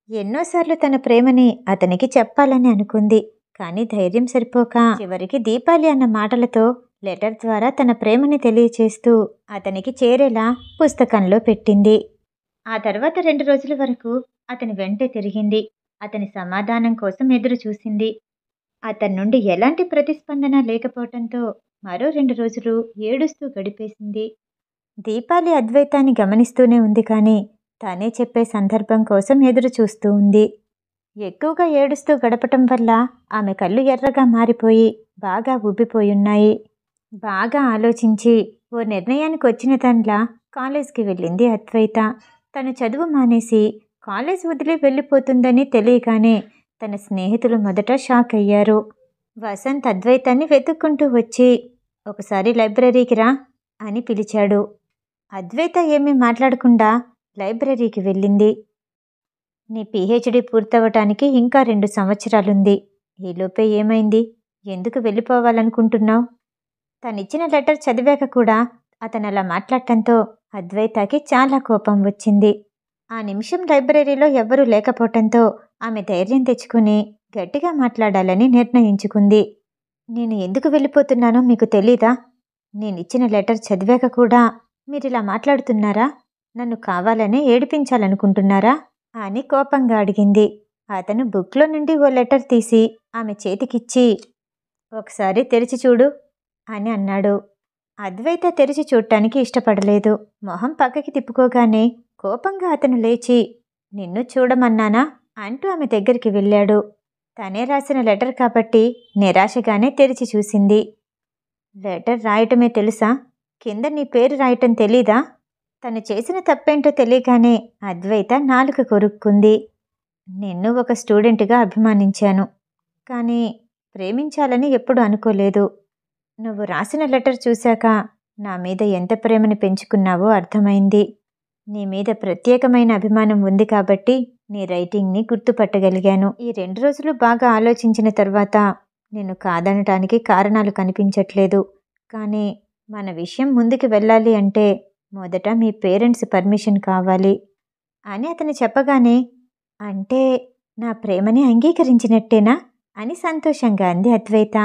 ఎన్నోసార్లు తన ప్రేమని అతనికి చెప్పాలని అనుకుంది. కానీ ధైర్యం సరిపోక చివరికి దీపాలి అన్న మాటలతో లెటర్ ద్వారా తన ప్రేమని తెలియచేస్తూ అతనికి చేరేలా పుస్తకంలో పెట్టింది. ఆ తర్వాత 2 రోజుల వరకు అతని వెంటే తిరిగింది. అతని సమాధానం కోసం ఎదురు చూసింది. అతని నుండి ఎలాంటి ప్రతిస్పందన లేకపోవటంతో మరో 2 రోజులు ఏడుస్తూ గడిపేసింది. దీపాలి అద్వైతాన్ని గమనిస్తూనే ఉంది కానీ తానే చెప్పే సందర్భం కోసం ఎదురు చూస్తూ ఉంది. ఎక్కువగా ఏడుస్తూ గడపటం వల్ల ఆమె కళ్ళు ఎర్రగా మారిపోయి బాగా ఉబ్బిపోయున్నాయి. బాగా ఆలోచించి ఓ నిర్ణయానికి వచ్చిన దానిలా కాలేజ్కి వెళ్ళింది అద్వైత. తను చదువు మానేసి కాలేజ్ వదిలి వెళ్ళిపోతుందని తెలియగానే తన స్నేహితులు మొదట షాక్ అయ్యారు. వసంత్ అద్వైతాన్ని వెతుక్కుంటూ వచ్చి ఒకసారి లైబ్రరీకి రా అని పిలిచాడు. అద్వైత ఏమీ మాట్లాడకుండా లైబ్రరీకి వెళ్ళింది. నీ పిహెచ్డి పూర్తవటానికి ఇంకా 2 సంవత్సరాలుంది. ఈలోపే ఏమైంది? ఎందుకు వెళ్ళిపోవాలనుకుంటున్నావు? తనిచ్చిన లెటర్ చదివాక కూడా అతను అలా మాట్లాడటంతో అద్వైతకి చాలా కోపం వచ్చింది. ఆ నిమిషం లైబ్రరీలో ఎవ్వరూ లేకపోవటంతో ఆమె ధైర్యం తెచ్చుకుని గట్టిగా మాట్లాడాలని నిర్ణయించుకుంది. నేను ఎందుకు వెళ్ళిపోతున్నానో మీకు తెలీదా? నేనిచ్చిన లెటర్ చదివాక కూడా మీరిలా మాట్లాడుతున్నారా? నన్ను కావాలనే ఏడిపించాలనుకుంటున్నారా అని కోపంగా అడిగింది. అతను బుక్లో నుండి ఓ లెటర్ తీసి ఆమె చేతికిచ్చి ఒకసారి తెరిచి చూడు అని అన్నాడు. అద్వైత తెరిచి చూడటానికి ఇష్టపడలేదు. మొహం పక్కకి తిప్పుకోగానే కోపంగా అతను లేచి నిన్ను చూడమన్నానా అంటూ ఆమె దగ్గరికి వెళ్ళాడు. తనే రాసిన లెటర్ కాబట్టి నిరాశగానే తెరిచి చూసింది. లెటర్ రాయటమే తెలుసా? కింద నీ పేరు రాయటం తెలీదా? తను చేసిన తప్పేంటో తెలియగానే అద్వైత నాలుక కొరుక్కుంది. నిన్ను ఒక స్టూడెంట్గా అభిమానించాను, కానీ ప్రేమించాలని ఎప్పుడూ అనుకోలేదు. నువ్వు రాసిన లెటర్ చూశాక నా మీద ఎంత ప్రేమని పెంచుకున్నావో అర్థమైంది. నీ మీద ప్రత్యేకమైన అభిమానం ఉంది కాబట్టి నీ రైటింగ్ని గుర్తుపట్టగలిగాను. ఈ 2 రోజులు బాగా ఆలోచించిన తర్వాత నిన్ను కాదనటానికి కారణాలు కనిపించట్లేదు. కానీ మన విషయం ముందుకు వెళ్ళాలి అంటే మొదట మీ పేరెంట్స్ పర్మిషన్ కావాలి అని అతను చెప్పగానే, అంటే నా ప్రేమని అంగీకరించినట్టేనా అని సంతోషంగా అంది అద్వైత.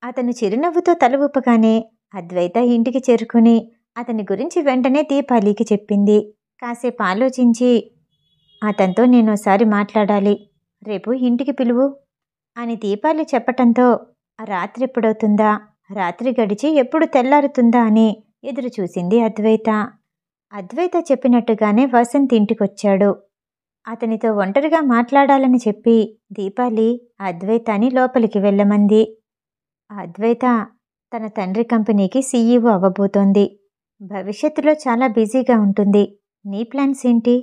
అతను చిరునవ్వుతో తల ఊపగానే అద్వైత ఇంటికి చేరుకుని అతని గురించి వెంటనే దీపాలికి చెప్పింది. కాసేపు ఆలోచించి అతనితో నేనోసారి మాట్లాడాలి, రేపు ఇంటికి పిలువు అని దీపాలి చెప్పటంతో రాత్రి ఎప్పుడవుతుందా, రాత్రి గడిచి ఎప్పుడు తెల్లారుతుందా అని ఎదురు చూసింది అద్వైత. అద్వైత చెప్పినట్టుగానే వసంత్ ఇంటికొచ్చాడు. అతనితో ఒంటరిగా మాట్లాడాలని చెప్పి దీపాలి అద్వైతాని లోపలికి వెళ్ళమంది. అద్వైత తన తండ్రి కంపెనీకి సీఈఓ అవ్వబోతోంది. భవిష్యత్తులో చాలా బిజీగా ఉంటుంది. నీ ప్లాన్స్ ఏంటి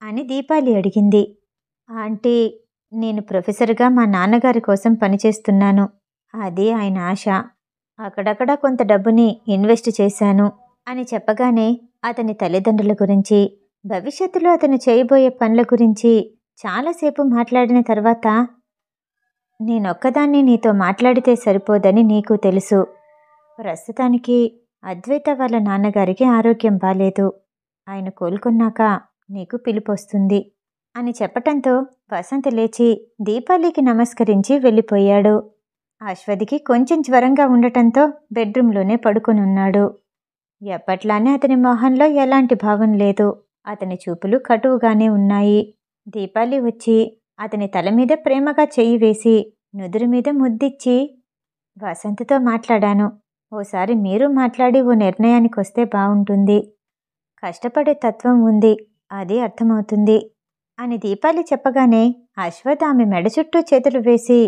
అని దీపాలి అడిగింది. ఆంటీ, నేను ప్రొఫెసర్గా మా నాన్నగారి కోసం పనిచేస్తున్నాను. అది ఆయన ఆశ. అక్కడక్కడ కొంత డబ్బుని ఇన్వెస్ట్ చేశాను అని చెప్పగానే అతని తల్లిదండ్రుల గురించి, భవిష్యత్తులో అతను చేయబోయే పనుల గురించి చాలాసేపు మాట్లాడిన తర్వాత, నేనొక్కదాన్ని నీతో మాట్లాడితే సరిపోదని నీకు తెలుసు. ప్రస్తుతానికి అద్వైత వాళ్ళ నాన్నగారికి ఆరోగ్యం బాలేదు. ఆయన కోలుకున్నాక నీకు పిలుపొస్తుంది అని చెప్పటంతో వసంత్ లేచి దీపాలికి నమస్కరించి వెళ్ళిపోయాడు. అశ్వథికి కొంచెం జ్వరంగా ఉండటంతో బెడ్రూమ్లోనే పడుకొనున్నాడు. ఎప్పట్లానే అతని మొహంలో ఎలాంటి భావం లేదు. అతని చూపులు కటువుగానే ఉన్నాయి. దీపాలి వచ్చి అతని తల మీద ప్రేమగా చెయ్యి వేసి నుదురు మీద ముద్దిచ్చి, వసంత్తో మాట్లాడాను. ఓసారి మీరు మాట్లాడి ఓ నిర్ణయానికొస్తే బావుంటుంది. కష్టపడే తత్వం ఉంది, అది అర్థమవుతుంది అని దీపాలి చెప్పగానే అశ్వథ్ ఆమె మెడ చుట్టూ చేతులు వేసి,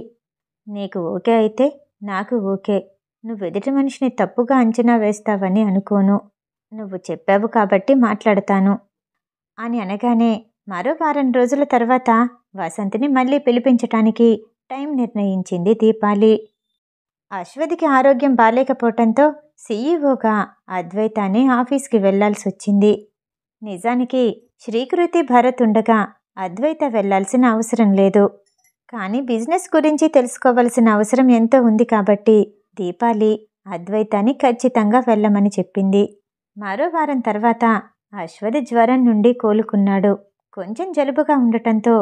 నీకు ఓకే అయితే నాకు ఓకే. నువ్వు ఎదుటి మనిషిని తప్పుగా అంచనా వేస్తావని అనుకోను. నువ్వు చెప్పావు కాబట్టి మాట్లాడతాను అని అనగానే మరో వారం రోజుల తర్వాత వసంత్ని మళ్ళీ పిలిపించటానికి టైం నిర్ణయించింది దీపాలి. అశ్వథికి ఆరోగ్యం బాలేకపోవటంతో సీఈఓగా అద్వైతానే ఆఫీస్కి వెళ్లాల్సొచ్చింది. నిజానికి శ్రీకృతి భరత్ ఉండగా అద్వైత వెళ్లాల్సిన అవసరం లేదు. కానీ బిజినెస్ గురించి తెలుసుకోవలసిన అవసరం ఎంతో ఉంది కాబట్టి దీపాలి అద్వైతాన్ని ఖచ్చితంగా వెళ్ళమని చెప్పింది. మరో వారం తర్వాత అశ్వథ్ జ్వరం నుండి కోలుకున్నాడు. కొంచెం జలుబుగా ఉండటంతో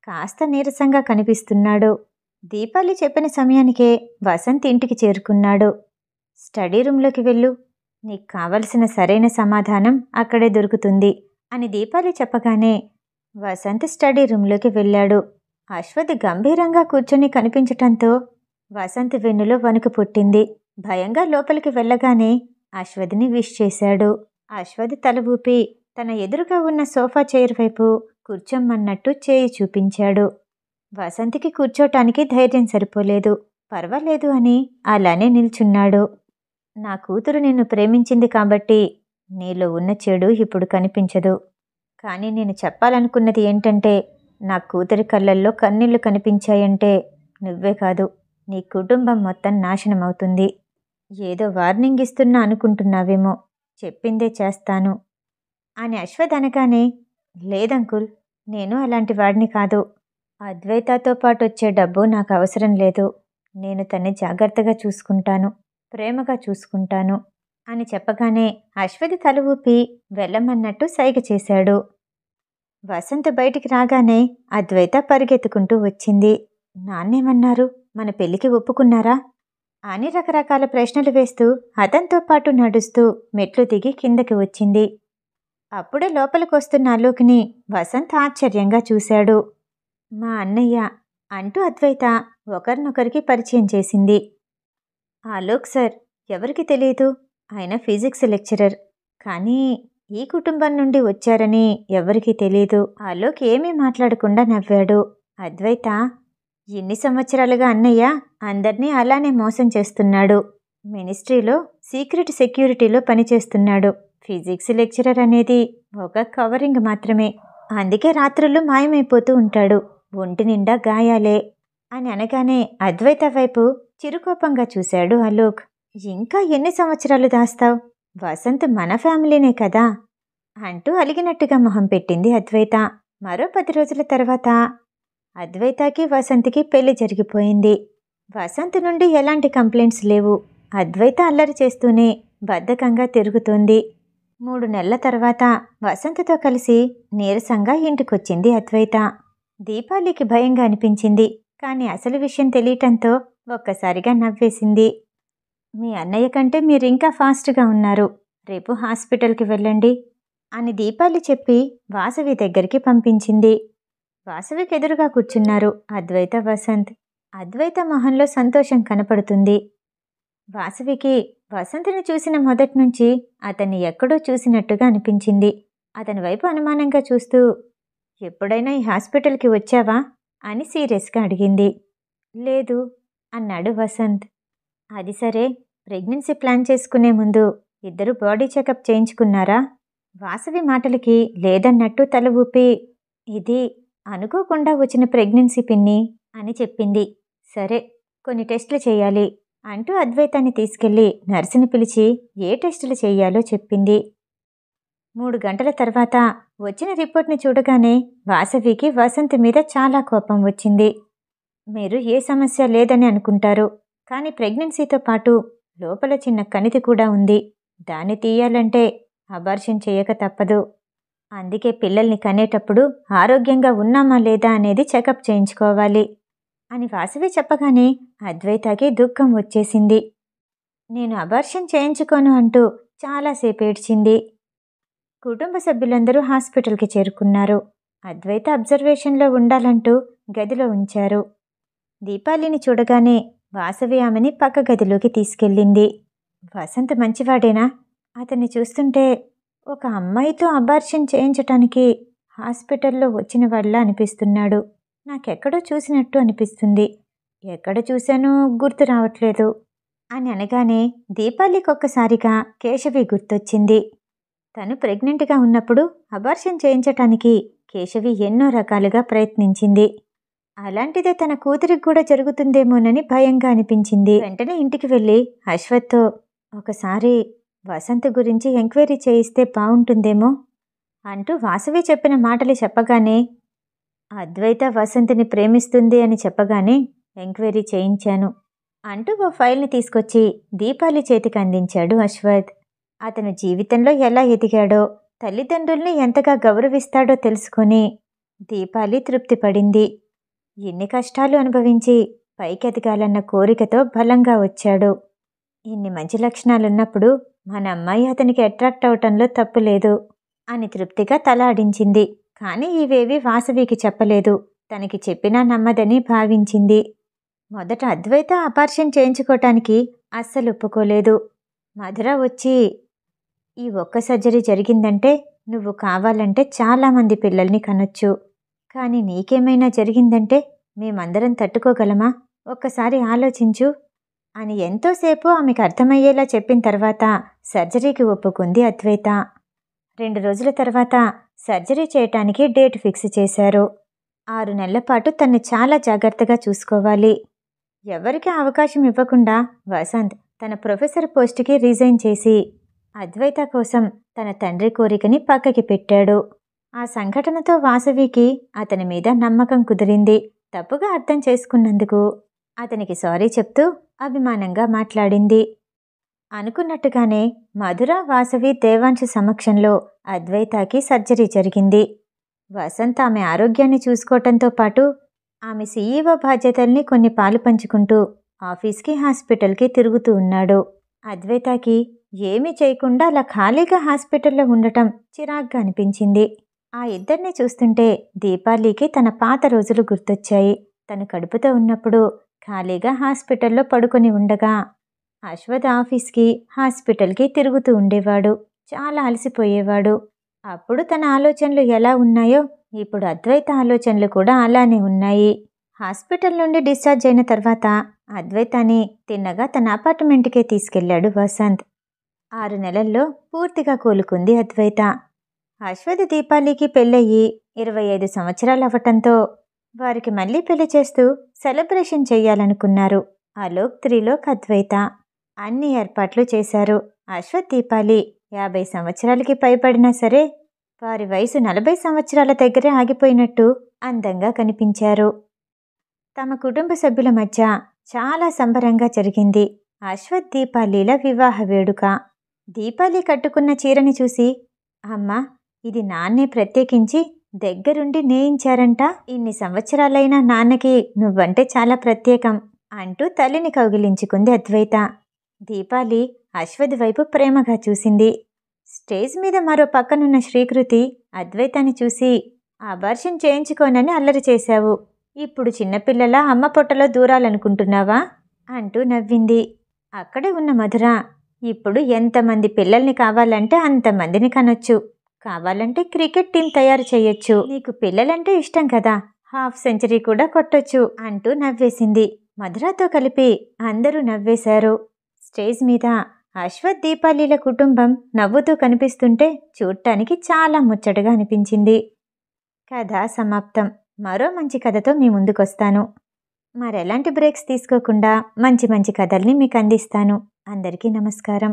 కాస్త నీరసంగా కనిపిస్తున్నాడు. దీపాలి చెప్పిన సమయానికే వసంత్ ఇంటికి చేరుకున్నాడు. స్టడీ రూంలోకి వెళ్ళు, నీకు కావలసిన సరైన సమాధానం అక్కడే దొరుకుతుంది అని దీపాలి చెప్పగానే వసంత్ స్టడీ రూంలోకి వెళ్ళాడు. అశ్వథ్ గంభీరంగా కూర్చొని కనిపించటంతో వసంత్ వెన్నులో వణుకు పుట్టింది. భయంగా లోపలికి వెళ్ళగానే అశ్వథ్ని విష్ చేశాడు. అశ్వథ్ తల ఊపి తన ఎదురుగా ఉన్న సోఫా చైర్ వైపు కూర్చోమన్నట్టు చేయి చూపించాడు. వసంత్కి కూర్చోటానికి ధైర్యం సరిపోలేదు. పర్వాలేదు అని అలానే నిల్చున్నాడు. నా కూతురు నిన్ను ప్రేమించింది కాబట్టి నీలో ఉన్న చెడు ఇప్పుడు కనిపించదు. కానీ నేను చెప్పాలనుకున్నది ఏంటంటే, నా కూతురి కళ్ళల్లో కన్నీళ్లు కనిపించాయంటే నువ్వే కాదు, నీ కుటుంబం మొత్తం నాశనమవుతుంది. ఏదో వార్నింగ్ ఇస్తున్నా అనుకుంటున్నావేమో, చెప్పిందే చేస్తాను అని అశ్వథ్ అనగానే, లేదంకుల్, నేను అలాంటి వాడిని కాదు. అద్వైతతో పాటు వచ్చే డబ్బు నాకు అవసరం లేదు. నేను తన్ని జాగ్రత్తగా చూసుకుంటాను, ప్రేమగా చూసుకుంటాను అని చెప్పగానే అశ్వథ్ తల ఊపి వెళ్ళమన్నట్టు సైగ చేశాడు. వసంత్ బయటికి రాగానే అద్వైత పరిగెత్తుకుంటూ వచ్చింది. నాన్నేమన్నారు, మన పెళ్లికి ఒప్పుకున్నారా అని రకరకాల ప్రశ్నలు వేస్తూ అతనితో పాటు నడుస్తూ మెట్లు దిగి కిందకి వచ్చింది. అప్పుడే లోపలికొస్తున్న అలోక్ని వసంత్ ఆశ్చర్యంగా చూశాడు. మా అన్నయ్య అంటూ అద్వైత ఒకరినొకరికి పరిచయం చేసింది. అలోక్ సార్, ఎవరికి తెలియదు, ఆయన ఫిజిక్స్ లెక్చరర్. కానీ ఈ కుటుంబం నుండి వచ్చారని ఎవరికీ తెలీదు. అలోక్ ఏమీ మాట్లాడకుండా నవ్వాడు. అద్వైత, ఎన్ని సంవత్సరాలుగా అన్నయ్య అందర్నీ అలానే మోసం చేస్తున్నాడు. మినిస్ట్రీలో సీక్రెట్ సెక్యూరిటీలో పనిచేస్తున్నాడు. ఫిజిక్స్ లెక్చరర్ అనేది ఒక కవరింగ్ మాత్రమే. అందుకే రాత్రులు మాయమైపోతూ ఉంటాడు. ఒంటి నిండా గాయాలే అని అనగానే అద్వైత వైపు చిరుకోపంగా చూశాడు అలోక్. ఇంకా ఎన్ని సంవత్సరాలు దాస్తావు? వసంత్ మన ఫ్యామిలీనే కదా అంటూ అలిగినట్టుగా మొహం పెట్టింది అద్వైత. మరో 10 రోజుల తర్వాత అద్వైతకి వసంత్కి పెళ్లి జరిగిపోయింది. వసంత్ నుండి ఎలాంటి కంప్లైంట్స్ లేవు. అద్వైత అల్లరి చేస్తూనే బద్ధకంగా తిరుగుతోంది. 3 నెలల తర్వాత వసంత్తో కలిసి నీరసంగా ఇంటికొచ్చింది అద్వైత. దీపాలికి భయంగా అనిపించింది. కానీ అసలు విషయం తెలియటంతో ఒక్కసారిగా నవ్వేసింది. మీ అన్నయ్య కంటే మీరింకా ఫాస్ట్గా ఉన్నారు. రేపు హాస్పిటల్కి వెళ్ళండి అని దీపాలి చెప్పి వాసవి దగ్గరికి పంపించింది. వాసవికి ఎదురుగా కూర్చున్నారు అద్వైత, వసంత్. అద్వైత మొహంలో సంతోషం కనపడుతుంది. వాసవికి వసంత్ని చూసిన మొదటి నుంచి అతన్ని ఎక్కడో చూసినట్టుగా అనిపించింది. అతని వైపు అనుమానంగా చూస్తూ, ఎప్పుడైనా ఈ హాస్పిటల్కి వచ్చావా అని సీరియస్గా అడిగింది. లేదు అన్నాడు వసంత్. అది సరే, ప్రెగ్నెన్సీ ప్లాన్ చేసుకునే ముందు ఇద్దరు బాడీ చెకప్ చేయించుకున్నారా? వాసవి మాటలకి లేదన్నట్టు తల ఊపి, ఇది అనుకోకుండా వచ్చిన ప్రెగ్నెన్సీ పిన్ని అని చెప్పింది. సరే, కొన్ని టెస్టులు చేయాలి అంటూ అద్వైతాన్ని తీసుకెళ్లి నర్సుని పిలిచి ఏ టెస్టులు చేయాలో చెప్పింది. 3 గంటల తర్వాత వచ్చిన రిపోర్ట్ని చూడగానే వాసవికి వసంత్ మీద చాలా కోపం వచ్చింది. మీరు ఏ సమస్య లేదని అనుకుంటారు, కానీ ప్రెగ్నెన్సీతో పాటు లోపల చిన్న కణితి కూడా ఉంది. దాన్ని తీయాలంటే అబార్షన్ చేయక తప్పదు. అందుకే పిల్లల్ని కనేటప్పుడు ఆరోగ్యంగా ఉన్నామా లేదా అనేది చెకప్ చేయించుకోవాలి. అని వాసవి చెప్పగానే అద్వైతకి దుఃఖం వచ్చేసింది. నేను అబార్షన్ చేయించుకోను అంటూ చాలాసేపు ఏడ్చింది. కుటుంబ సభ్యులందరూ హాస్పిటల్కి చేరుకున్నారు. అద్వైత అబ్జర్వేషన్లో ఉండాలంటూ గదిలో ఉంచారు. దీపాలిని చూడగానే వాసవి ఆమెని పక్క గదిలోకి తీసుకెళ్ళింది. వసంత్ మంచివాడేనా? అతన్ని చూస్తుంటే ఒక అమ్మాయితో అబార్షన్ చేయించటానికి హాస్పిటల్లో వచ్చిన వాళ్ళ అనిపిస్తున్నాడు. నాకెక్కడో చూసినట్టు అనిపిస్తుంది. ఎక్కడ చూశానో గుర్తు రావట్లేదు అని అనగానే దీపాలికొక్కసారిగా కేశవి గుర్తొచ్చింది. తను ప్రెగ్నెంట్గా ఉన్నప్పుడు అబార్షన్ చేయించటానికి కేశవి ఎన్నో రకాలుగా ప్రయత్నించింది. అలాంటిదే తన కూతురికి కూడా జరుగుతుందేమోనని భయంగా అనిపించింది. వెంటనే ఇంటికి వెళ్ళి అశ్వత్తో ఒకసారి వసంత్ గురించి ఎంక్వైరీ చేయిస్తే బాగుంటుందేమో అంటూ వాసవి చెప్పిన మాటలు చెప్పగానే అద్వైత వసంత్ని ప్రేమిస్తుంది అని చెప్పగానే ఎంక్వైరీ చేయించాను అంటూ ఓ ఫైల్ని తీసుకొచ్చి దీపాలి చేతికి అందించాడు అశ్వత్. అతను జీవితంలో ఎలా ఎదిగాడో, తల్లిదండ్రుల్ని ఎంతగా గౌరవిస్తాడో తెలుసుకొని దీపాలి తృప్తిపడింది. ఎన్ని కష్టాలు అనుభవించి పైకెదగాలన్న కోరికతో బలంగా వచ్చాడు. ఇన్ని మంచి లక్షణాలున్నప్పుడు మన అమ్మాయి అతనికి అట్రాక్ట్ అవటంలో తప్పులేదు అని తృప్తిగా తలాడించింది. కానీ ఇవేవి వాసవికి చెప్పలేదు. తనకి చెప్పినా నమ్మదని భావించింది. మొదట అద్వైత అబార్షన్ చేయించుకోవటానికి అస్సలు ఒప్పుకోలేదు. మధుర వచ్చి ఈ ఒక్క సర్జరీ జరిగిందంటే నువ్వు కావాలంటే చాలామంది పిల్లల్ని కనొచ్చు, కానీ నీకేమైనా జరిగిందంటే మేమందరం తట్టుకోగలమా? ఒక్కసారి ఆలోచించు అని ఎంతోసేపు ఆమెకు అర్థమయ్యేలా చెప్పిన తర్వాత సర్జరీకి ఒప్పుకుంది అద్వైత. 2 రోజుల తర్వాత సర్జరీ చేయటానికి డేట్ ఫిక్స్ చేశారు. 6 నెలల పాటు తన్ని చాలా జాగ్రత్తగా చూసుకోవాలి. ఎవరికి అవకాశం ఇవ్వకుండా వసంత్ తన ప్రొఫెసర్ పోస్టుకి రిజైన్ చేసి అద్వైత కోసం తన తండ్రి కోరికని పక్కకి పెట్టాడు. ఆ సంఘటనతో వాసవికి అతని మీద నమ్మకం కుదిరింది. తప్పుగా అర్థం చేసుకున్నందుకు అతనికి సారీ చెప్తూ అభిమానంగా మాట్లాడింది. అనుకున్నట్టుగానే మధుర, వాసవి, దేవాంశు సమక్షంలో అద్వైతకి సర్జరీ జరిగింది. వసంత్ ఆమె ఆరోగ్యాన్ని చూసుకోవటంతో పాటు ఆమె సీఈఓ బాధ్యతల్ని కొన్ని పాలు పంచుకుంటూ ఆఫీస్కి, హాస్పిటల్కి తిరుగుతూ ఉన్నాడు. అద్వైతకి ఏమీ చేయకుండా అలా ఖాళీగా హాస్పిటల్లో ఉండటం చిరాగ్గా అనిపించింది. ఆ ఇద్దరిని చూస్తుంటే దీపాలికి తన పాత రోజులు గుర్తొచ్చాయి. తను కడుపుతో ఉన్నప్పుడు ఖాళీగా హాస్పిటల్లో పడుకొని ఉండగా అశ్వథ్ ఆఫీస్కి, హాస్పిటల్కి తిరుగుతూ ఉండేవాడు. చాలా అలసిపోయేవాడు. అప్పుడు తన ఆలోచనలు ఎలా ఉన్నాయో ఇప్పుడు అద్వైత ఆలోచనలు కూడా అలానే ఉన్నాయి. హాస్పిటల్ నుండి డిశ్చార్జ్ అయిన తర్వాత అద్వైతాని తిన్నగా తన అపార్ట్మెంట్కే తీసుకెళ్లాడు వసంత్. 6 నెలల్లో పూర్తిగా కోలుకుంది అద్వైత. అశ్వథ్, దీపాలికి పెళ్ళయి 25 సంవత్సరాలు అవ్వటంతో వారికి మళ్ళీ పెళ్లి చేస్తూ సెలబ్రేషన్ చెయ్యాలనుకున్నారు అలోక్, త్రిలోక్, అద్వైత. అన్ని ఏర్పాట్లు చేశారు. అశ్వథ్, దీపాలి 50 సంవత్సరాలకి పైబడినా సరే వారి వయసు 40 సంవత్సరాల దగ్గరే ఆగిపోయినట్టు అందంగా కనిపించారు. తమ కుటుంబ సభ్యుల మధ్య చాలా సంబరంగా జరిగింది అశ్వథ్, దీపాలిల వివాహ వేడుక. దీపాలి కట్టుకున్న చీరని చూసి అమ్మా, ఇది నాన్నే ప్రత్యేకించి దగ్గరుండి నేయించారంట. ఇన్ని సంవత్సరాలైనా నాన్నకి నువ్వంటే చాలా ప్రత్యేకం అంటూ తల్లిని కౌగిలించుకుంది అద్వైత. దీపాలి అశ్వథ్ వైపు ప్రేమగా చూసింది. స్టేజ్ మీద మరో పక్కనున్న శ్రీకృతి అద్వైతాన్ని చూసి అబార్షన్ చేయించుకోనని అల్లరి చేశావు, ఇప్పుడు చిన్నపిల్లలా అమ్మ పొట్టలో దూరాలనుకుంటున్నావా అంటూ నవ్వింది. అక్కడే ఉన్న మధుర, ఇప్పుడు ఎంతమంది పిల్లల్ని కావాలంటే అంతమందిని కనొచ్చు, కావాలంటే క్రికెట్ టీం తయారు చేయొచ్చు, నీకు పిల్లలంటే ఇష్టం కదా, హాఫ్ సెంచరీ కూడా కొట్టొచ్చు అంటూ నవ్వేసింది. మధురతో కలిపి అందరూ నవ్వేశారు. స్టేజ్ మీద అశ్వథ్, దీపాలిల కుటుంబం నవ్వుతూ కనిపిస్తుంటే చూడటానికి చాలా ముచ్చటగా అనిపించింది. కథ సమాప్తం. మరో మంచి కథతో మీ ముందుకొస్తాను. మరెలాంటి బ్రేక్స్ తీసుకోకుండా మంచి మంచి కథల్ని మీకు అందిస్తాను. అందరికీ నమస్కారం.